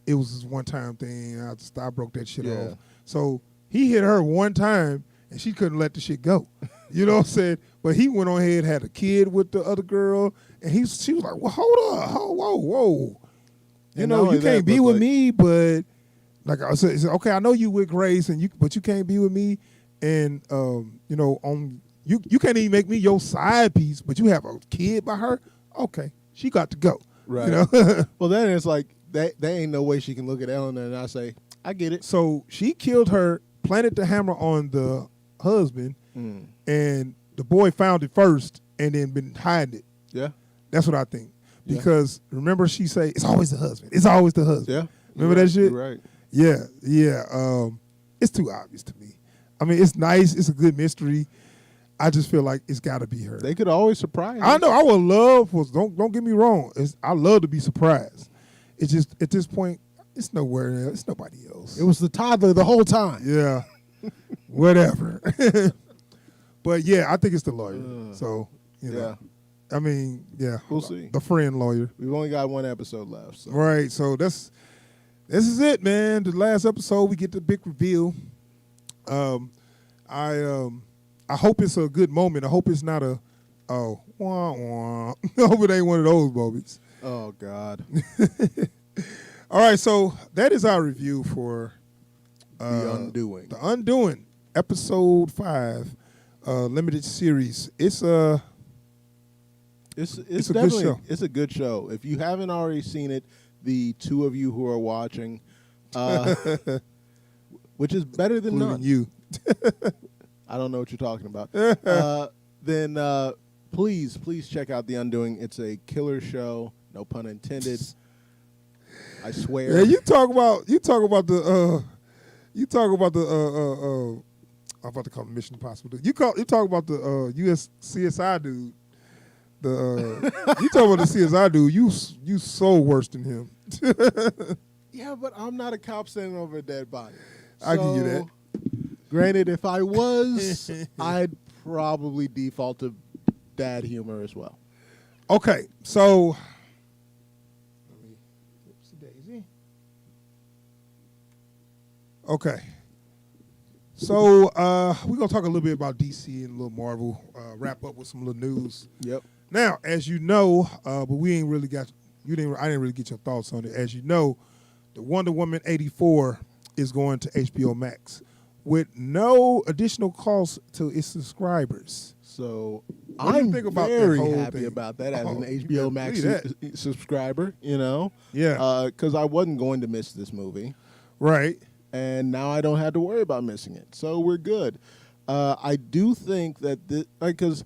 it was this one-time thing, I broke that shit off. So he hit her one time, and she couldn't let the shit go. You know what I'm saying? But he went on ahead, had a kid with the other girl, and she was like, well, hold up. Whoa. You can't be with me, but like I said, okay, I know you with Grace, but you can't be with me. And, you can't even make me your side piece, but you have a kid by her? Okay, she got to go. Right. Well, then it's like, there ain't no way she can look at Eleanor and I say, I get it. So she killed her, planted the hammer on the husband, and the boy found it first and then been hiding it. Yeah. That's what I think. Because remember she say, it's always the husband. It's always the husband. Yeah. Remember that shit? Right. Yeah. It's too obvious to me. I mean, it's nice. It's a good mystery. I just feel like it's got to be her. They could always surprise. I know. I would love for. Don't get me wrong. I love to be surprised. It's just at this point, it's nowhere else. It's nobody else. It was the toddler the whole time. Yeah. Whatever. But yeah, I think it's the lawyer. So You Yeah. know. I mean, yeah. We'll see. The friend lawyer. We've only got one episode left. So. Right. So this is it, man. The last episode, we get the big reveal. I hope it's a good moment. I hope it's not a wah wah. I hope it ain't one of those moments. Oh God. All right, so that is our review for The Undoing. The Undoing, episode 5, limited series. It's a It's a definitely good show. It's a good show. If you haven't already seen it, the two of you who are watching, which is better than including none. you. I don't know what you're talking about. Then please check out The Undoing. It's a killer show. No pun intended. I swear. Yeah, you talk about the I'm about to call it Mission Impossible. You talk about the US CSI dude. You talk about the CSI dude. You so worse than him. Yeah, but I'm not a cop standing over a dead body. I give you that. Granted, if I was, I'd probably default to dad humor as well. Okay, so okay. So we're gonna talk a little bit about DC and a little Marvel. Wrap up with some little news. Yep. Now, as you know, but we ain't really got I didn't really get your thoughts on it. As you know, the Wonder Woman 84 is going to HBO Max with no additional cost to its subscribers. So What do you I'm think about that very whole happy thing? about that as an You HBO better Max believe that. subscriber. You know, Yeah. because I wasn't going to miss this movie, Right. and now I don't have to worry about missing it. So we're good. I do think that because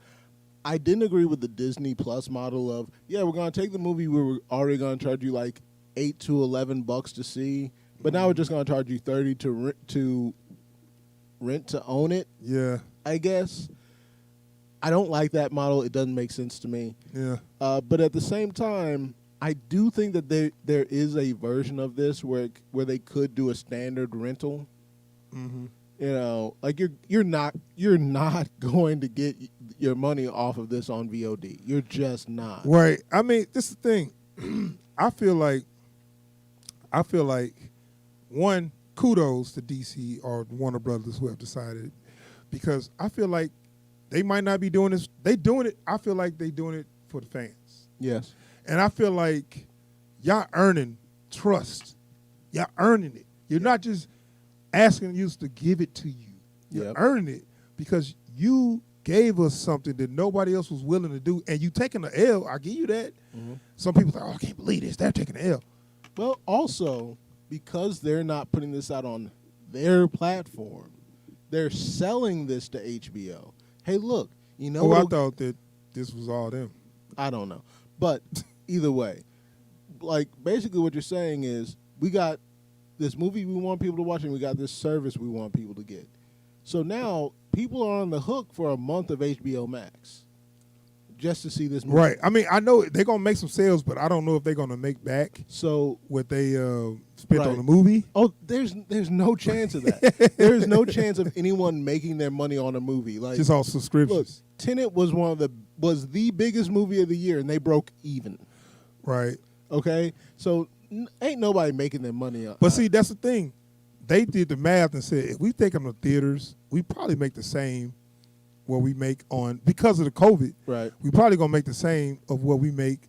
I didn't agree with the Disney Plus model of we're going to take the movie we were already going to charge you like $8 to $11 to see, but now we're just going to charge you $30 to rent to own it. Yeah. I guess. I don't like that model. It doesn't make sense to me. Yeah. But at the same time, I do think that there is a version of this where they could do a standard rental. Mm-hmm. You know, like you're not going to get your money off of this on VOD. You're just not. Right. I mean, this is the thing. I feel like one, kudos to DC or Warner Brothers who have decided, because I feel like they might not be doing this. They doing it. I feel like they doing it for the fans. Yes. And I feel like y'all earning trust. Y'all earning it. You're not just asking us to give it to you. You're earning it because you gave us something that nobody else was willing to do, and you taking the L. I give you that. Mm-hmm. Some people think, I can't believe this. They're taking the L. Well, also because they're not putting this out on their platform, they're selling this to HBO. Hey, look, you know. Oh, I thought that this was all them. I don't know, but either way, like basically what you're saying is we got this movie we want people to watch, and we got this service we want people to get. So now people are on the hook for a month of HBO Max just to see this movie. Right. I mean, I know they're going to make some sales, but I don't know if they're going to make back So what they spent Right. on the movie. oh, there's no chance of that. There's no chance of anyone making their money on a movie. Like Just all look, subscriptions. Tenet was was the biggest movie of the year, and they broke even. Right. Okay, so ain't nobody making their money. But see, that's the thing. They did the math and said, if we take them to theaters, we probably make the same what we make on, because of the COVID, right. we probably going to make the same of what we make,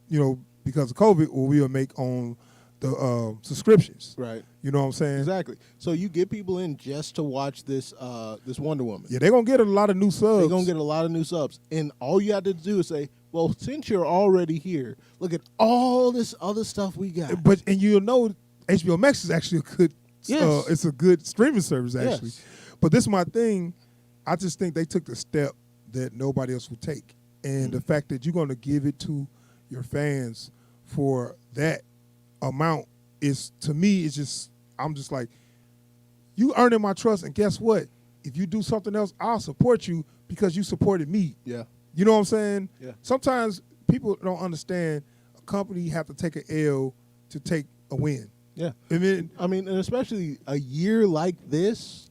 because of COVID, what we'll make on the subscriptions. Right. You know what I'm saying? Exactly. So you get people in just to watch this this Wonder Woman. Yeah, they're going to get a lot of new subs. They're going to get a lot of new subs. And all you have to do is say, well, since you're already here, look at all this other stuff we got. And you'll know HBO Max is actually a good, Yes. it's a good streaming service, actually. Yes. But this is my thing. I just think they took the step that nobody else would take. And the fact that you're going to give it to your fans for that amount is, to me, it's just, I'm just like, you earning my trust, and guess what? If you do something else, I'll support you because you supported me. Yeah. You know what I'm saying? Yeah. Sometimes people don't understand a company have to take an L to take a win. Yeah. I mean, and especially a year like this,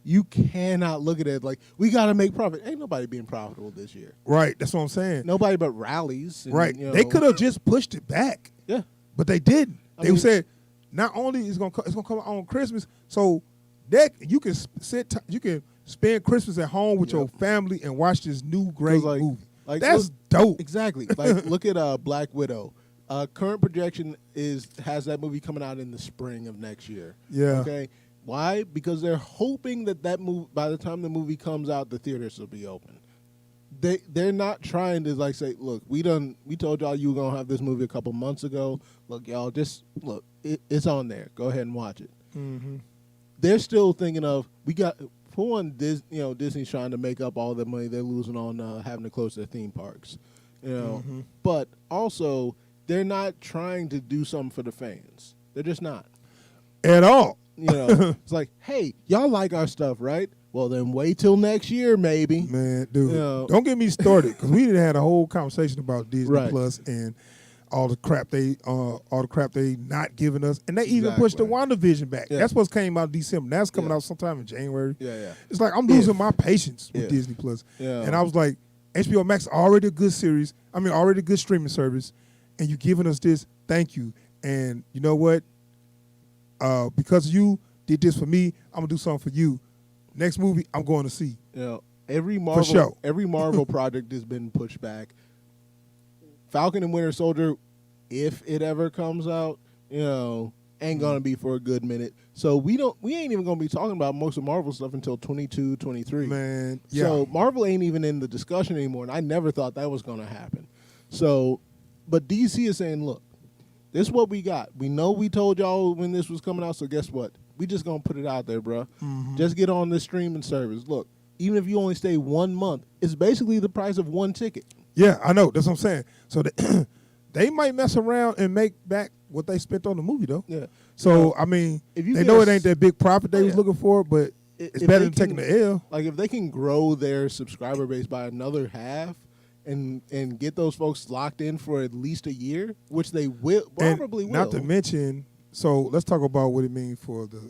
you cannot look at it like we got to make profit. Ain't nobody being profitable this year. Right. That's what I'm saying. Nobody but rallies. And, Right. You know, They could have just pushed it back. Yeah. But they didn't. I They mean, said not only it's gonna come out on Christmas, so that you can you can spend Christmas at home with your family and watch this new great movie. That's dope. Exactly. Like look at Black Widow. Current projection has that movie coming out in the spring of next year. Yeah. Okay. Why? Because they're hoping that movie, by the time the movie comes out, the theaters will be open. They're not trying to like say, look, we told y'all you were gonna have this movie a couple months ago. Look, y'all, just look, it's on there. Go ahead and watch it. Mm-hmm. They're still thinking of for one, Disney's trying to make up all the money they're losing on having to close their theme parks, But also, they're not trying to do something for the fans. They're just not At all. It's like, hey, y'all like our stuff, right? Well, then wait till next year, maybe. Man, dude, don't get me started because we didn't had a whole conversation about Disney Plus and all the crap they not giving us, and they even pushed the WandaVision back. Yeah. That's what came out in December. That's coming out sometime in January. Yeah. It's like I'm losing my patience with Disney Plus, and I was like, HBO Max already a good series. I mean, already a good streaming service, and you giving us this. Thank you. And you know what? Because you did this for me, I'm gonna do something for you. Next movie, I'm going to see. Every Marvel project has been pushed back. Falcon and Winter Soldier, if it ever comes out, ain't gonna be for a good minute. So we ain't even gonna be talking about most of Marvel stuff until 22, 23. Man, yeah. So Marvel ain't even in the discussion anymore, and I never thought that was gonna happen. So, but DC is saying, look, this is what we got. We know we told y'all when this was coming out, so guess what? We just gonna put it out there, bro. Mm-hmm. Just get on this streaming service. Look, even if you only stay 1 month, it's basically the price of one ticket. Yeah, I know. That's what I'm saying. So they might mess around and make back what they spent on the movie, though. Yeah. So, I mean, they know it ain't that big profit they was looking for, but it's better than taking the L. Like, if they can grow their subscriber base by another half and get those folks locked in for at least a year, which they probably will. Not to mention, so let's talk about what it means for the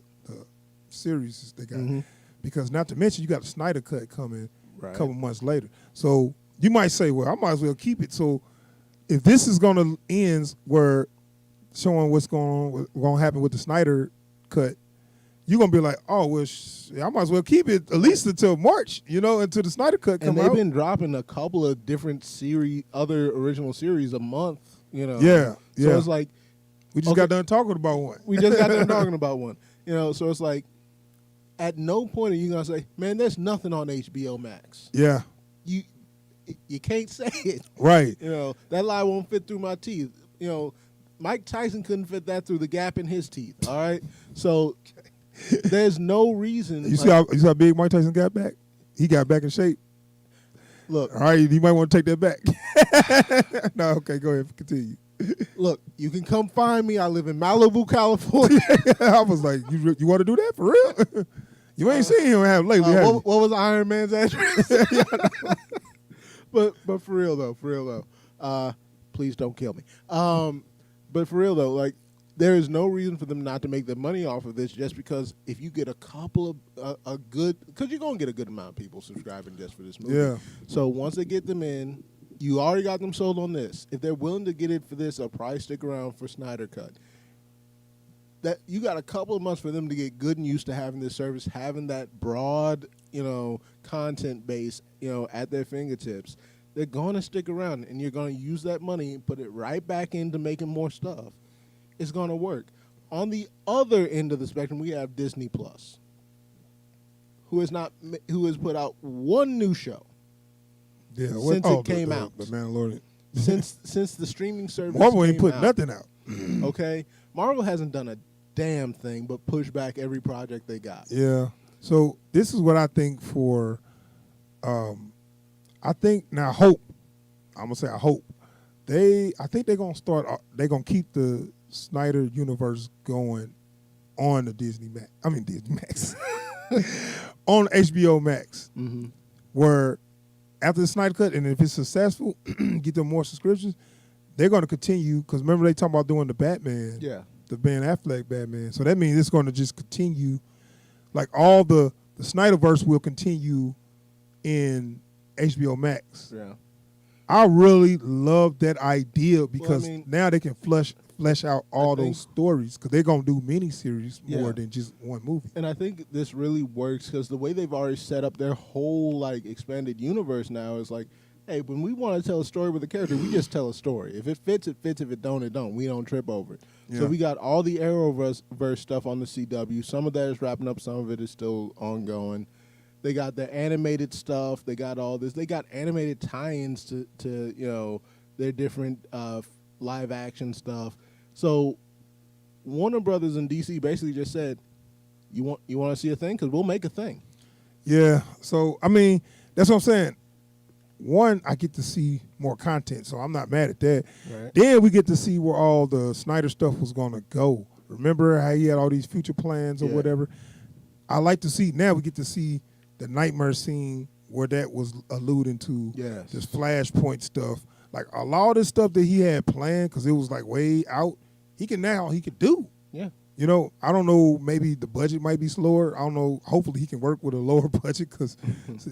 series they got. Mm-hmm. Because not to mention, you got a Snyder Cut coming a couple months later. So you might say, well, I might as well keep it. So if this is going to end where showing what's going to happen with the Snyder Cut, you're going to be like, oh, well, I might as well keep it at least until March, until the Snyder Cut comes out. And they've been dropping a couple of different other original series a month, Yeah. So it's like. We just got done talking about one. We just got done talking about one. So it's like, at no point are you going to say, man, there's nothing on HBO Max. Yeah. You can't say it. Right. That lie won't fit through my teeth. Mike Tyson couldn't fit that through the gap in his teeth. All right. So there's no reason. You see how big Mike Tyson got back? He got back in shape. Look. All right. You might want to take that back. No. Okay. Go ahead. Continue. Look, you can come find me. I live in Malibu, California. I was like, you want to do that for real? You ain't seen him have lately. What was Iron Man's address? But for real though, please don't kill me. But for real though, like there is no reason for them not to make their money off of this just because if you get a couple of because you're gonna get a good amount of people subscribing just for this movie. Yeah. So once they get them in, you already got them sold on this. If they're willing to get it for this, I'll probably stick around for Snyder Cut. That you got a couple of months for them to get good and used to having this service, having that broad, content base, at their fingertips. They're going to stick around, and you're going to use that money and put it right back into making more stuff. It's going to work. On the other end of the spectrum, we have Disney Plus, who has put out one new show. Yeah, since it came out. The Mandalorian. since the streaming service Marvel ain't put out. Nothing out. Okay? Marvel hasn't done a damn thing but push back every project they got. Yeah. So this is what I think for I think now hope. I'm gonna say I hope. I think they're gonna keep the Snyder universe going on the Disney Max. On HBO Max. Mm-hmm. Where after the Snyder Cut, and if it's successful, get them more subscriptions, they're going to continue. Because remember, they talking about doing the Batman, the Ben Affleck Batman. So that means it's going to just continue, like all the the Snyderverse will continue in HBO Max. Yeah. I really love that idea because mean, now they can flesh out all those stories because they're gonna do miniseries more than just one movie. And I think this really works because the way they've already set up their whole like expanded universe now is like, hey, when we want to tell a story with a character, we just tell a story. If it fits, it fits. If it don't, it don't. We don't trip over it. Yeah. So we got all the Arrowverse stuff on the CW. Some of that is wrapping up. Some of it is still ongoing. They got the animated stuff. They got all this. They got animated tie-ins to their different live action stuff. So Warner Brothers and DC basically just said, you want to see a thing? Because we'll make a thing. Yeah. So I mean, that's what I'm saying. One, I get to see more content, so I'm not mad at that. Right. Then we get to see where all the Snyder stuff was going to go. Remember how he had all these future plans or whatever? I like to see, now we get to see the nightmare scene where that was alluding to this Flashpoint stuff. Like a lot of this stuff that he had planned, because it was like way out, he can do. Yeah. You know, I don't know, maybe the budget might be slower. I don't know. Hopefully he can work with a lower budget because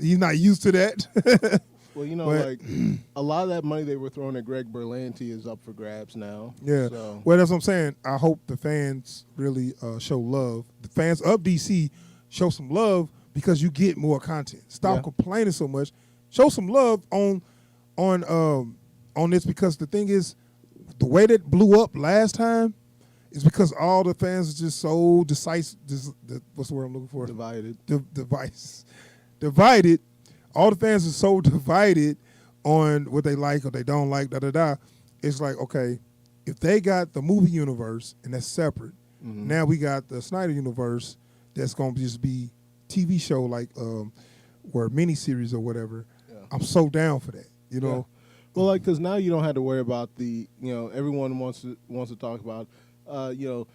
he's not used to that. Well, like a lot of that money they were throwing at Greg Berlanti is up for grabs now. Yeah. So. Well, that's what I'm saying. I hope the fans really show love. The fans of DC show some love because you get more content. Stop complaining so much. Show some love on this because the thing is, the way that blew up last time is because all the fans are just so decisive. What's the word I'm looking for? Divided. Divided. All the fans are so divided on what they like or they don't like, da-da-da. It's like, okay, if they got the movie universe and that's separate, now we got the Snyder universe that's going to just be TV show like or miniseries or whatever. Yeah. I'm so down for that, you know. Yeah. Well, like, because now you don't have to worry about everyone wants to talk about, you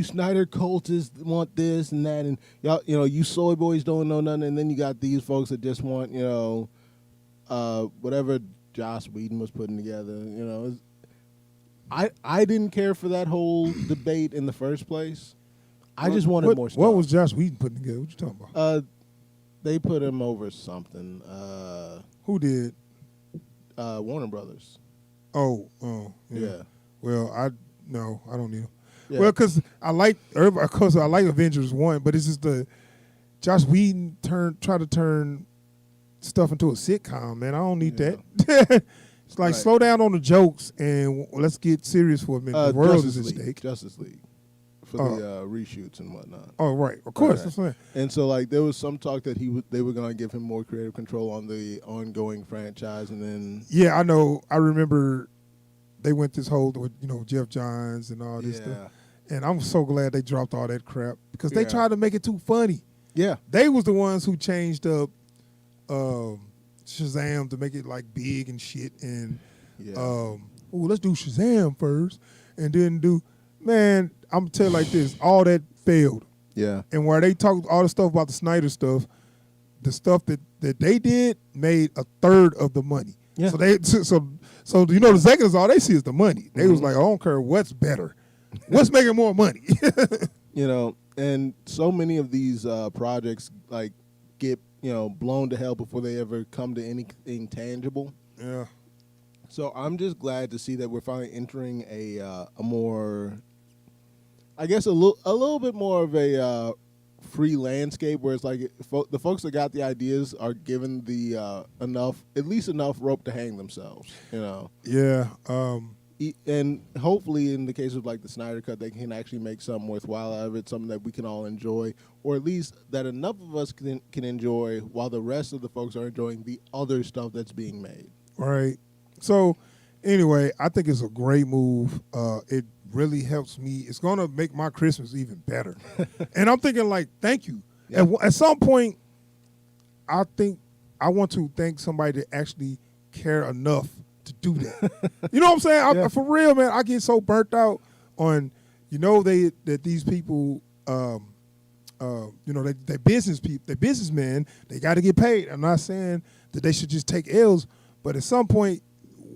Snyder cultists want this and that, and y'all, you soy boys don't know nothing, and then you got these folks that just want, whatever Joss Whedon was putting together. I didn't care for that whole debate in the first place. I just wanted more stuff. What was Joss Whedon putting together? What you talking about? They put him over something. Who did? Warner Brothers. Oh, yeah. Well, I don't need him. Yeah. Well, because I like Avengers 1, but it's just the Joss Whedon try to turn stuff into a sitcom, man. I don't need that. It's like slow down on the jokes and let's get serious for a minute. The world is at stake. Justice League. For the reshoots and whatnot. Oh, right. Of course. That's right. And so, like, there was some talk that they were going to give him more creative control on the ongoing franchise, and then... Yeah, I know. I remember they went this whole with, Jeff Johns and all this stuff. And I'm so glad they dropped all that crap because they tried to make it too funny. Yeah. They was the ones who changed up Shazam to make it, like, big and shit. And, let's do Shazam first and then do... Man, I'm going to tell you like this. All that failed. Yeah. And where they talked all the stuff about the Snyder stuff, the stuff that they did made a third of the money. Yeah. So the executives, all they see is the money. They was like, I don't care what's better. What's making more money? And so many of these projects like get, blown to hell before they ever come to anything tangible. Yeah. So I'm just glad to see that we're finally entering a more, I guess, a little bit more of a free landscape where it's like the folks that got the ideas are given the at least enough rope to hang themselves. Yeah. And hopefully, in the case of like the Snyder Cut, they can actually make something worthwhile out of it, something that we can all enjoy, or at least that enough of us can enjoy, while the rest of the folks are enjoying the other stuff that's being made. Right. So, anyway, I think it's a great move. It really helps me. It's going to make my Christmas even better. And I'm thinking, like, thank you. Yeah. At some point, I think I want to thank somebody that actually care enough to do that. You know what I'm saying? For real, man, I get so burnt out on, that these people, they business people, they businessmen, they got to get paid. I'm not saying that they should just take L's, but at some point,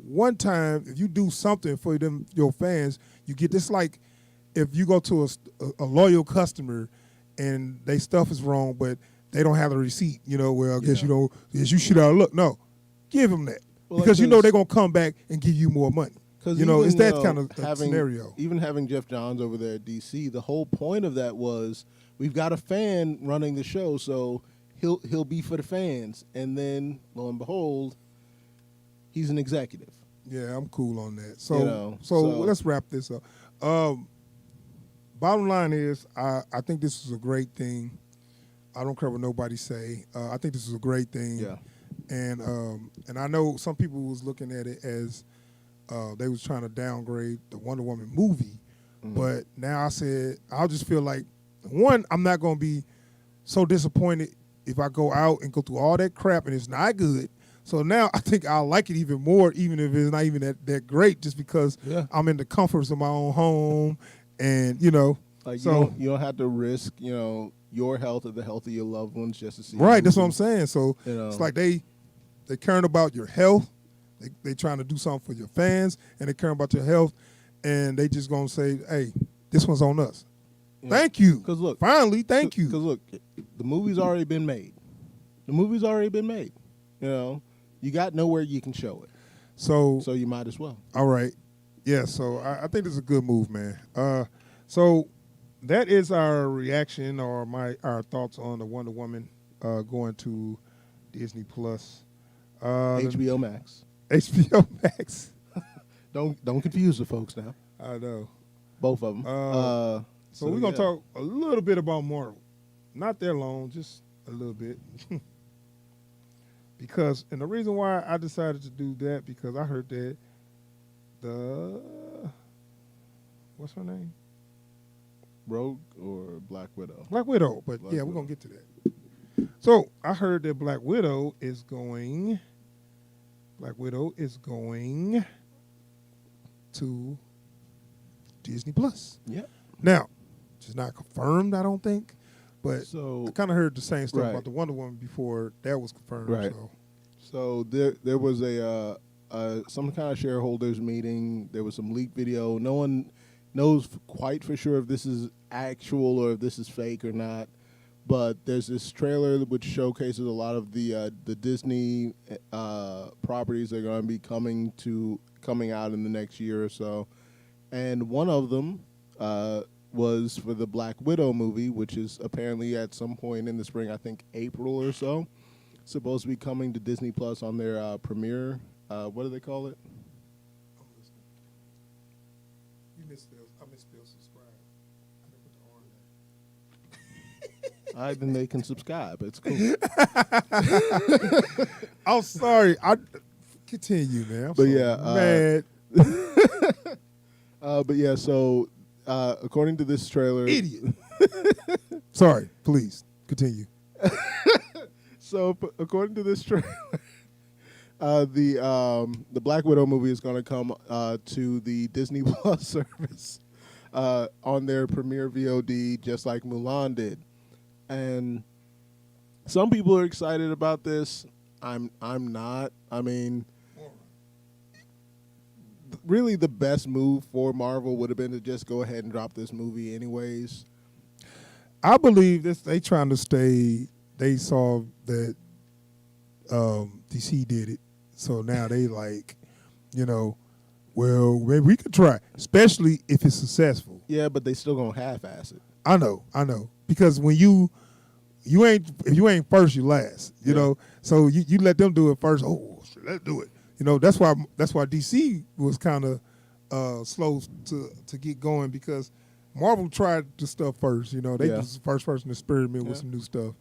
one time, if you do something for your fans, you get this. Like if you go to a loyal customer and their stuff is wrong, but they don't have the receipt. Well, I guess Yeah. you should have look. No, give them that Well, because like, they're gonna come back and give you more money. It's that kind of scenario. Even having Jeff Johns over there at DC, the whole point of that was we've got a fan running the show, so he'll be for the fans. And then, lo and behold, he's an executive. Yeah, I'm cool on that. So, so let's wrap this up. Bottom line is, I think this is a great thing. I don't care what nobody say. I think this is a great thing. Yeah. And I know some people was looking at it as they was trying to downgrade the Wonder Woman movie, but now I just feel like, one, I'm not going to be so disappointed if I go out and go through all that crap and it's not good. So now I think I'll like it even more, even if it's not even that great, just because I'm in the comforts of my own home, and like so you don't have to risk your health or the health of your loved ones just to see. Right, that's what I'm saying. So it's like they caring about your health. They trying to do something for your fans, and they caring about your health, and they just gonna say, "Hey, this one's on us." Thank you. Because look, finally, thank you. Because look, the movie's already been made. You got nowhere you can show it. So you might as well. All right. Yeah. So I think this is a good move, man. So that is our reaction or our thoughts on the Wonder Woman going to Disney Plus. HBO Max. HBO Max. Don't confuse the folks now. I know. Both of them. So we're gonna talk a little bit about Marvel. Not that long, just a little bit. And the reason why I decided to do that, because I heard that what's her name? Rogue or Black Widow? Black Widow, but we're going to get to that. So I heard that Black Widow is going to Disney Plus. Yeah. Now, it's not confirmed, I don't think. But I kind of heard the same stuff about the Wonder Woman before that was confirmed. Right. So there was some kind of shareholders meeting. There was some leaked video. No one knows quite for sure if this is actual or if this is fake or not. But there's this trailer which showcases a lot of the Disney properties that are going to be coming out in the next year or so, and one of them was for the Black Widow movie, which is apparently at some point in the spring, I think April or so, supposed to be coming to Disney Plus on their premiere. What do they call it? I'm listening. You misspelled. I misspelled subscribe. I didn't put the R in there. Then they can subscribe. It's cool. I'm sorry. I continue, man. Mad. But yeah, so according to this trailer, idiot. Sorry, please continue. So according to this trailer, the Black Widow movie is going to come to the Disney Plus service on their premiere VOD, just like Mulan did. And some people are excited about this. I'm not. I mean, really the best move for Marvel would have been to just go ahead and drop this movie anyways. I believe they trying to stay. They saw that DC did it, so now they like, well, maybe we could try, especially if it's successful. Yeah, but they still gonna half-ass it. I know, because when if you ain't first, you last. You know, so you let them do it first. Oh, let's do it. That's why DC was kind of slow to get going, because Marvel tried the stuff first. They was the first person to experiment with some new stuff,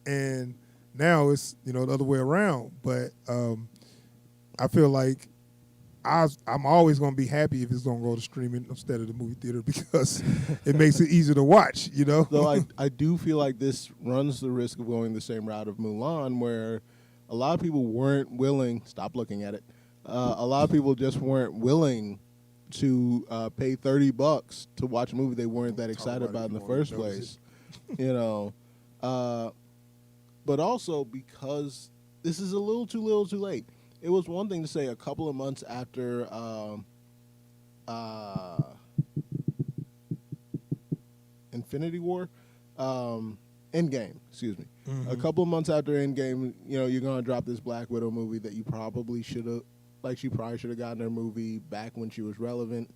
and now it's the other way around. But I feel like I'm always going to be happy if it's going to go to streaming instead of the movie theater, because it makes it easier to watch. Though I do feel like this runs the risk of going the same route of Mulan, where a lot of people weren't willing. Stop looking at it. A lot of people just weren't willing to pay $30 to watch a movie they weren't that excited about in the first place. But also because this is a little too late. It was one thing to say a couple of months after Infinity War, Endgame, excuse me. Mm-hmm. A couple of months after Endgame, you're gonna drop this Black Widow movie that you probably should have, she probably should have gotten her movie back when she was relevant.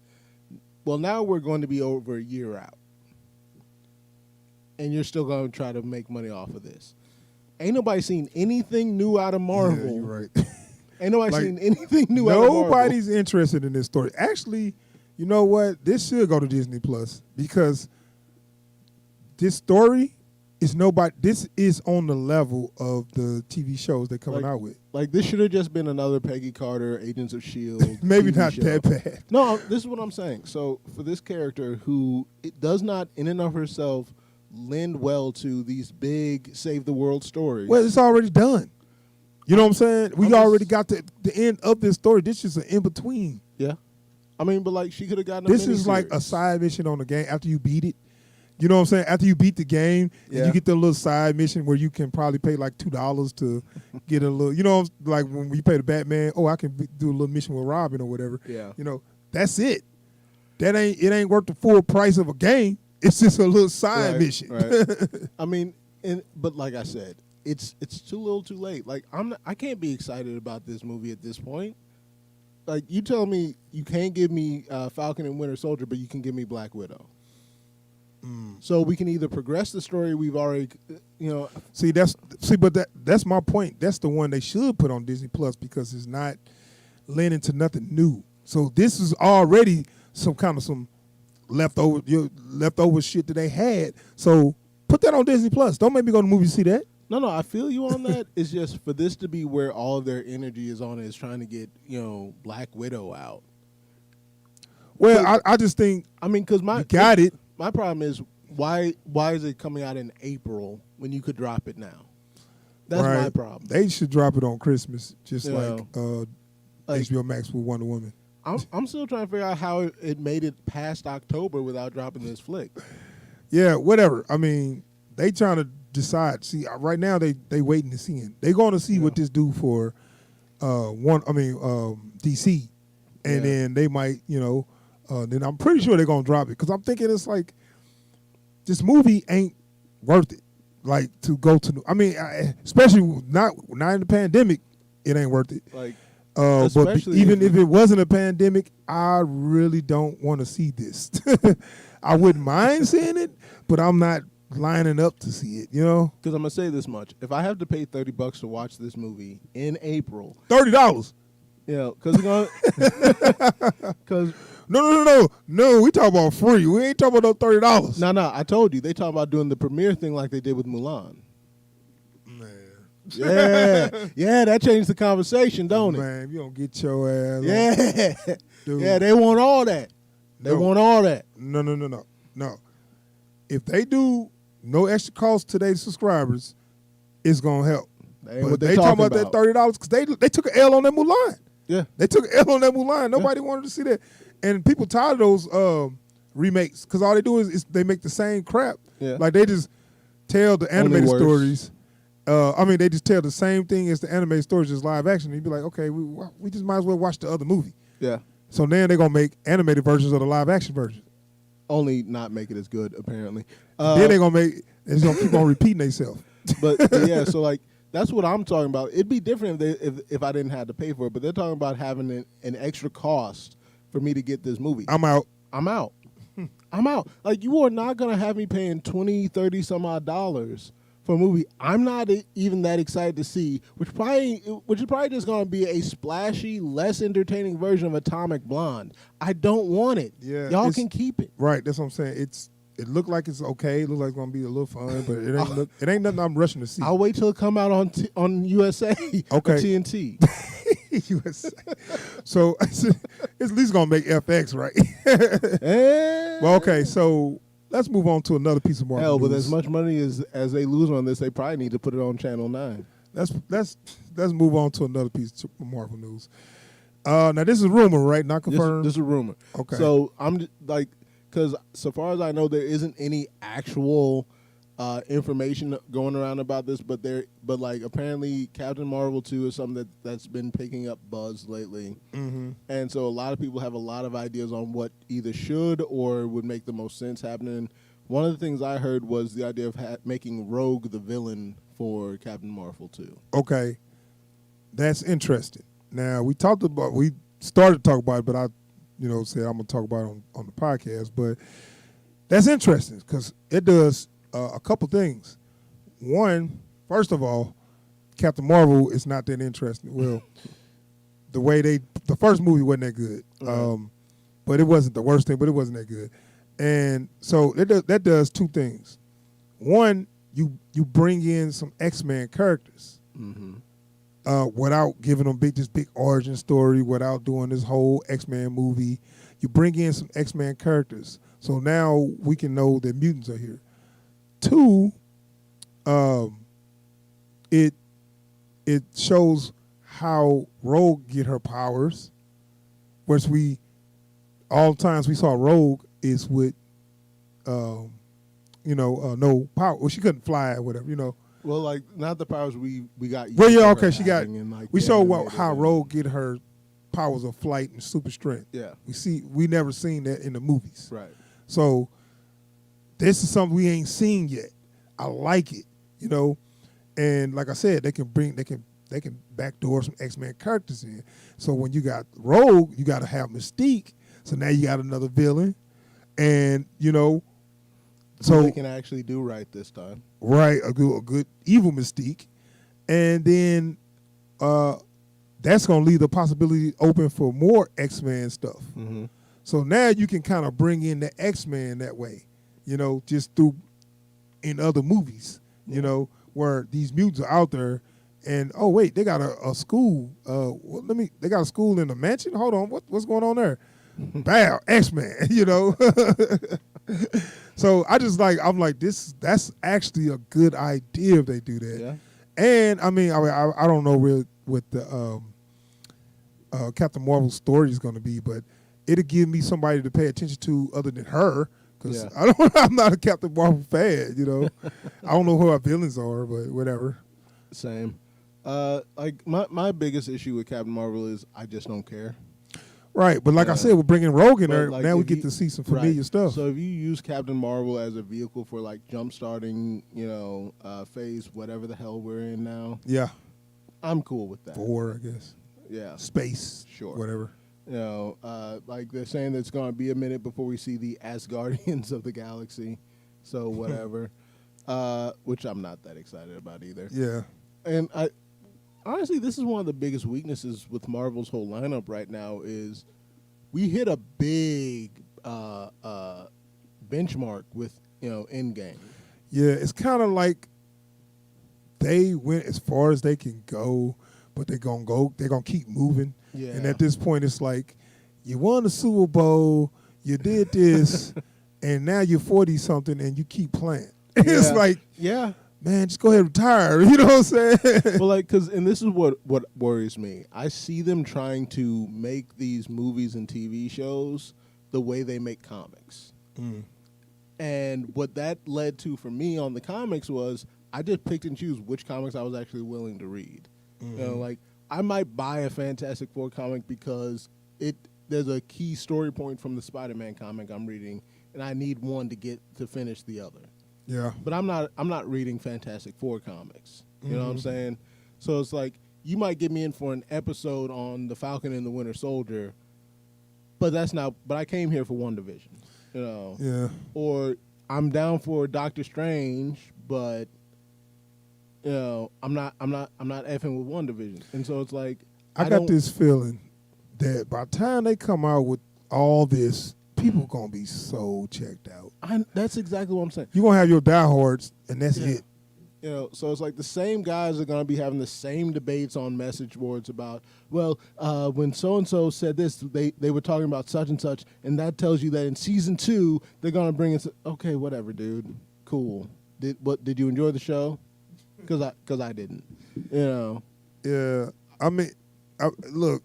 Well, now we're going to be over a year out, and you're still going to try to make money off of this. Ain't nobody seen anything new out of Marvel. Yeah, you're right. Ain't nobody seen anything new out of Marvel. Nobody's interested in this story. Actually, you know what? This should go to Disney Plus because this story is nobody. This is on the level of the TV shows they're coming out with. Like, this should have just been another Peggy Carter, Agents of S.H.I.E.L.D. Maybe TV not show. that bad. No, this is what I'm saying. So for this character who it does not in and of herself lend well to these big save the world stories. Well, it's already done. You know what I'm saying? We already got the end of this story. This is an in-between. Yeah. I mean, but she could have gotten a This is like a side mission on the game after you beat it. You know what I'm saying? After you beat the game, and you get the little side mission where you can probably pay like $2 to get a little, like when we pay the Batman, I can do a little mission with Robin or whatever. Yeah. That's it. It ain't worth the full price of a game. It's just a little side mission. Right. I mean, but like I said, it's too little too late. Like I can't be excited about this movie at this point. Like, you tell me you can't give me Falcon and Winter Soldier, but you can give me Black Widow. So we can either progress the story we've already, but that's my point. That's the one they should put on Disney Plus because it's not lending to nothing new. So this is already some leftover shit that they had. So put that on Disney Plus. Don't make me go to the movie to see that. No, I feel you on that. It's just for this to be where all of their energy is on is trying to get, Black Widow out. Well, I just think because you got it. My problem is why is it coming out in April when you could drop it now? That's my problem. They should drop it on Christmas, just like HBOMax with Wonder Woman. I'm still trying to figure out how it made it past October without dropping this flick. Yeah, whatever. I mean, they trying to decide. See, right now they waiting to see it. They going to see what this do for DC, and then they might, then I'm pretty sure they're gonna drop it because I'm thinking it's like this movie ain't worth it. Like to go to, especially not in the pandemic, it ain't worth it. Like, but even if it wasn't a pandemic, I really don't want to see this. I wouldn't mind seeing it, but I'm not lining up to see it. Because I'm gonna say this much: if I have to pay $30 to watch this movie in April, $30. Because No. We talk about free. We ain't talking about no $30. No. I told you they talk about doing the premiere thing like they did with Mulan. Man. Yeah, that changed the conversation, don't it? Man, you don't get your ass. Yeah, Dude. Yeah, they want all that. They want all that. No. If they do no extra cost to their subscribers, it's gonna help. But they talking about that $30 because they took an L on that Mulan. Yeah, they took an L on that Mulan. Nobody wanted to see that, and people tired of those remakes because all they do is they make the same crap. Yeah, like they just tell the animated stories. They just tell the same thing as the animated stories, just live action. You'd be like, okay, we just might as well watch the other movie. Yeah. So then they're gonna make animated versions of the live action version. Only not make it as good, apparently. Then they're gonna keep on repeating themselves. But yeah, so like that's what I'm talking about. It'd be different if I didn't have to pay for it. But they're talking about having an extra cost for me to get this movie. I'm out. Like, you are not gonna have me paying $20, $30 some odd dollars for a movie I'm not even that excited to see, which is probably just going to be a splashy, less entertaining version of Atomic Blonde. I don't want it. Yeah, y'all can keep it. Right, that's what I'm saying. It looked like it's okay. It looked like it's going to be a little fun, but it ain't nothing I'm rushing to see. I'll wait till it come out on USA or TNT. USA. So it's at least going to make FX, right? Well, okay, so let's move on to another piece of Marvel news. But as much money as they lose on this, they probably need to put it on Channel 9. Let's move on to another piece of Marvel news. Now this is rumor, right? Not confirmed. This is a rumor. Okay. So I'm like, because so far as I know, there isn't any actual information going around about this, but like apparently Captain Marvel 2 is something that's been picking up buzz lately, and so a lot of people have a lot of ideas on what either should or would make the most sense happening One of the things I heard was the idea of making Rogue the villain for Captain Marvel too. Okay, that's interesting. Now we started to talk about it, but I, said I'm gonna talk about it on the podcast. But that's interesting because it does a couple things. One, first of all, Captain Marvel is not that interesting. Well, the first movie wasn't that good, but it wasn't the worst thing, but it wasn't that good. And so that does two things. One, you bring in some X-Men characters without giving them this big origin story, without doing this whole X-Men movie. You bring in some X-Men characters. So now we can know that mutants are here. Two, it shows how Rogue get her powers, whereas all times we saw Rogue is with, no power. Well, she couldn't fly or whatever, Well, like not the powers we got. Well, yeah, okay, she got. And, we saw how Rogue get her powers of flight and super strength. Yeah, we never seen that in the movies. right. So this is something we ain't seen yet. I like it, and like I said, they can backdoor some X-Men characters in. So when you got Rogue, you got to have Mystique. So now you got another villain, and so they can actually do right this time. Right, a good evil Mystique, and then that's gonna leave the possibility open for more X-Men stuff. Mm-hmm. So now you can kind of bring in the X-Men that way, just through in other movies, where these mutants are out there, and oh wait, they got a school. They got a school in a mansion. Hold on, what's going on there? Bam, X-Men, So I'm like that's actually a good idea if they do that. Yeah. And I mean, I don't know really what the Captain Marvel's story is going to be, but it'll give me somebody to pay attention to other than her, because I'm not a Captain Marvel fan. I don't know who our villains are, but whatever. Same. Like my biggest issue with Captain Marvel is I just don't care. Right, but like I said, we're bringing Rogue in there. Like now we get to see some familiar stuff. So if you use Captain Marvel as a vehicle for like jump starting, phase whatever the hell we're in now, yeah, I'm cool with that. 4, I guess. Yeah, Space, sure, whatever. Like they're saying that it's going to be a minute before we see the Asgardians of the galaxy, so whatever. Which I'm not that excited about either. Yeah, and honestly, this is one of the biggest weaknesses with Marvel's whole lineup right now is we hit a big benchmark with, Endgame. Yeah, it's kind of like they went as far as they can go, but they're going to keep moving. Yeah. And at this point, it's like, you won the Super Bowl, you did this, and now you're 40-something and you keep playing. It's like, yeah. Man, just go ahead and retire. You know what I'm saying? Well, and this is what worries me. I see them trying to make these movies and TV shows the way they make comics. Mm. And what that led to for me on the comics was I just picked and choose which comics I was actually willing to read. Mm-hmm. Like I might buy a Fantastic Four comic because there's a key story point from the Spider-Man comic I'm reading, and I need one to finish the other. Yeah. But I'm not reading Fantastic Four comics. You know what I'm saying? So it's like you might get me in for an episode on the Falcon and the Winter Soldier, but I came here for WandaVision. Yeah. Or I'm down for Doctor Strange, but I'm not effing with WandaVision. And so it's like I got this feeling that by the time they come out with all this, people gonna be so checked out. That's exactly what I'm saying. You're gonna have your diehards, and that's it. So it's like the same guys are going to be having the same debates on message boards about, when so-and-so said this, they were talking about such and such, and that tells you that in season 2, they're going to bring in, okay, whatever, dude, cool. Did you enjoy the show? Because I didn't, Yeah, I mean, look,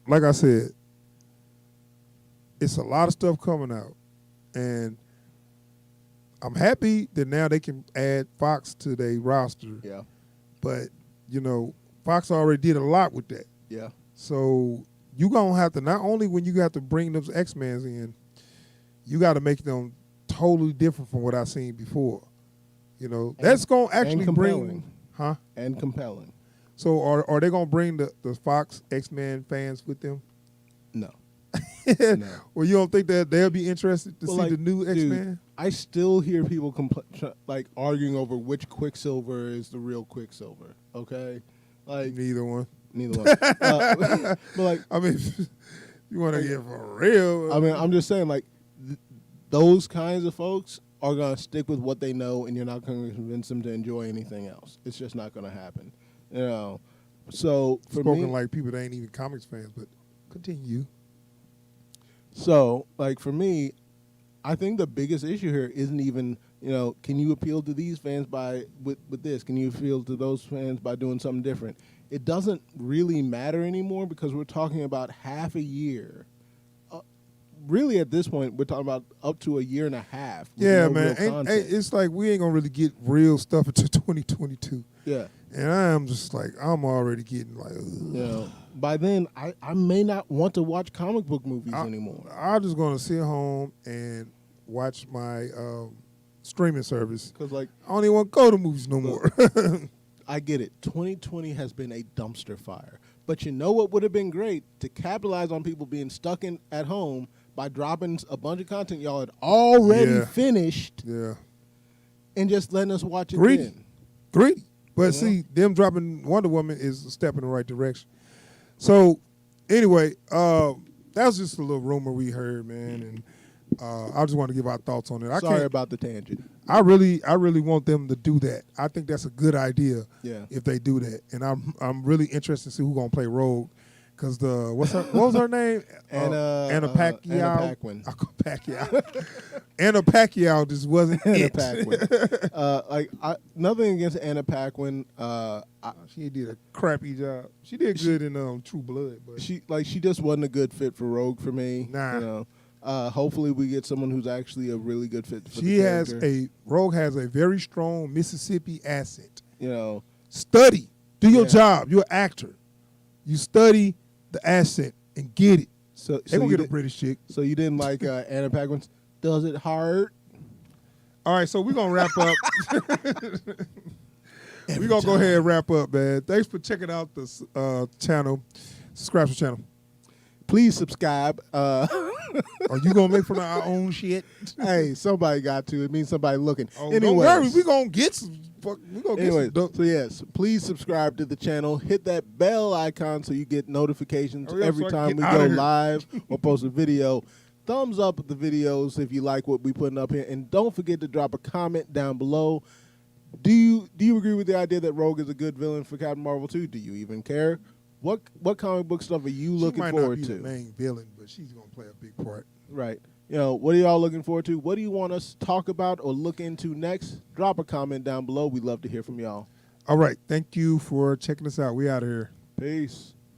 like I said, it's a lot of stuff coming out, and I'm happy that now they can add Fox to their roster. Yeah. But, Fox already did a lot with that. Yeah. So you going to have to, not only when you have to bring those X-Men in, you got to make them totally different from what I've seen before. You know, that's gonna actually bring, huh? And compelling. So are they gonna bring the Fox X-Men fans with them? No. No. Well, you don't think that they'll be interested to see the new X-Men? Dude, I still hear people like arguing over which Quicksilver is the real Quicksilver. Okay, like Neither one. But like, I mean, you want to get for real? I mean, I'm just saying, like, those kinds of folks are gonna stick with what they know, and you're not gonna convince them to enjoy anything else. It's just not gonna happen. You know. So for Spoken me, like people that ain't even comics fans, but continue. So, like, for me, I think the biggest issue here isn't even, can you appeal to these fans with this? Can you appeal to those fans by doing something different? It doesn't really matter anymore because we're talking about half a year. Really, at this point, we're talking about up to a year and a half. Yeah, man. It's like we ain't going to really get real stuff until 2022. Yeah. And I'm just like, I'm already getting like, ugh. By then, I may not want to watch comic book movies anymore. I'm just going to sit home and watch my streaming service. Because, like, I don't even want to go to movies no more. I get it. 2020 has been a dumpster fire. But you know what would have been great? To capitalize on people being stuck at home by dropping a bunch of content y'all had already finished. Yeah. And just letting us watch it again. Greedy. But see, them dropping Wonder Woman is a step in the right direction. So, anyway, that was just a little rumor we heard, man, and I just want to give our thoughts on it. Sorry about the tangent. I really want them to do that. I think that's a good idea. Yeah. If they do that, and I'm really interested to see who's gonna play Rogue, because what was her name? Anna Pacquiao. Anna Paquin. Pacquiao. Anna Pacquiao just wasn't Anna it. Paquin. Nothing against Anna Paquin. She did a crappy job. She did good in True Blood, but she just wasn't a good fit for Rogue for me. Nah. Hopefully we get someone who's actually a really good fit for the character. Rogue has a very strong Mississippi accent. Study. Do your job. You're an actor. You study the accent and get it. So they gonna get a British chick. So you didn't like Anna Paquin's Does It Hurt? All right, so we're gonna wrap up. We're gonna go ahead and wrap up, man. Thanks for checking out the channel. Subscribe to the channel. Please subscribe. Are you gonna make fun of our own shit? Hey, somebody got to. It means somebody looking. Don't worry, we gonna get some. So yes, please subscribe to the channel. Hit that bell icon so you get notifications every time we go live or post a video. Thumbs up the videos if you like what we putting up here, and don't forget to drop a comment down below. Do you agree with the idea that Rogue is a good villain for Captain Marvel 2? Do you even care? What comic book stuff are you looking forward to? She might not be the main villain, but she's gonna play a big part. Right. What are y'all looking forward to? What do you want us to talk about or look into next? Drop a comment down below. We'd love to hear from y'all. All right. Thank you for checking us out. We out of here. Peace.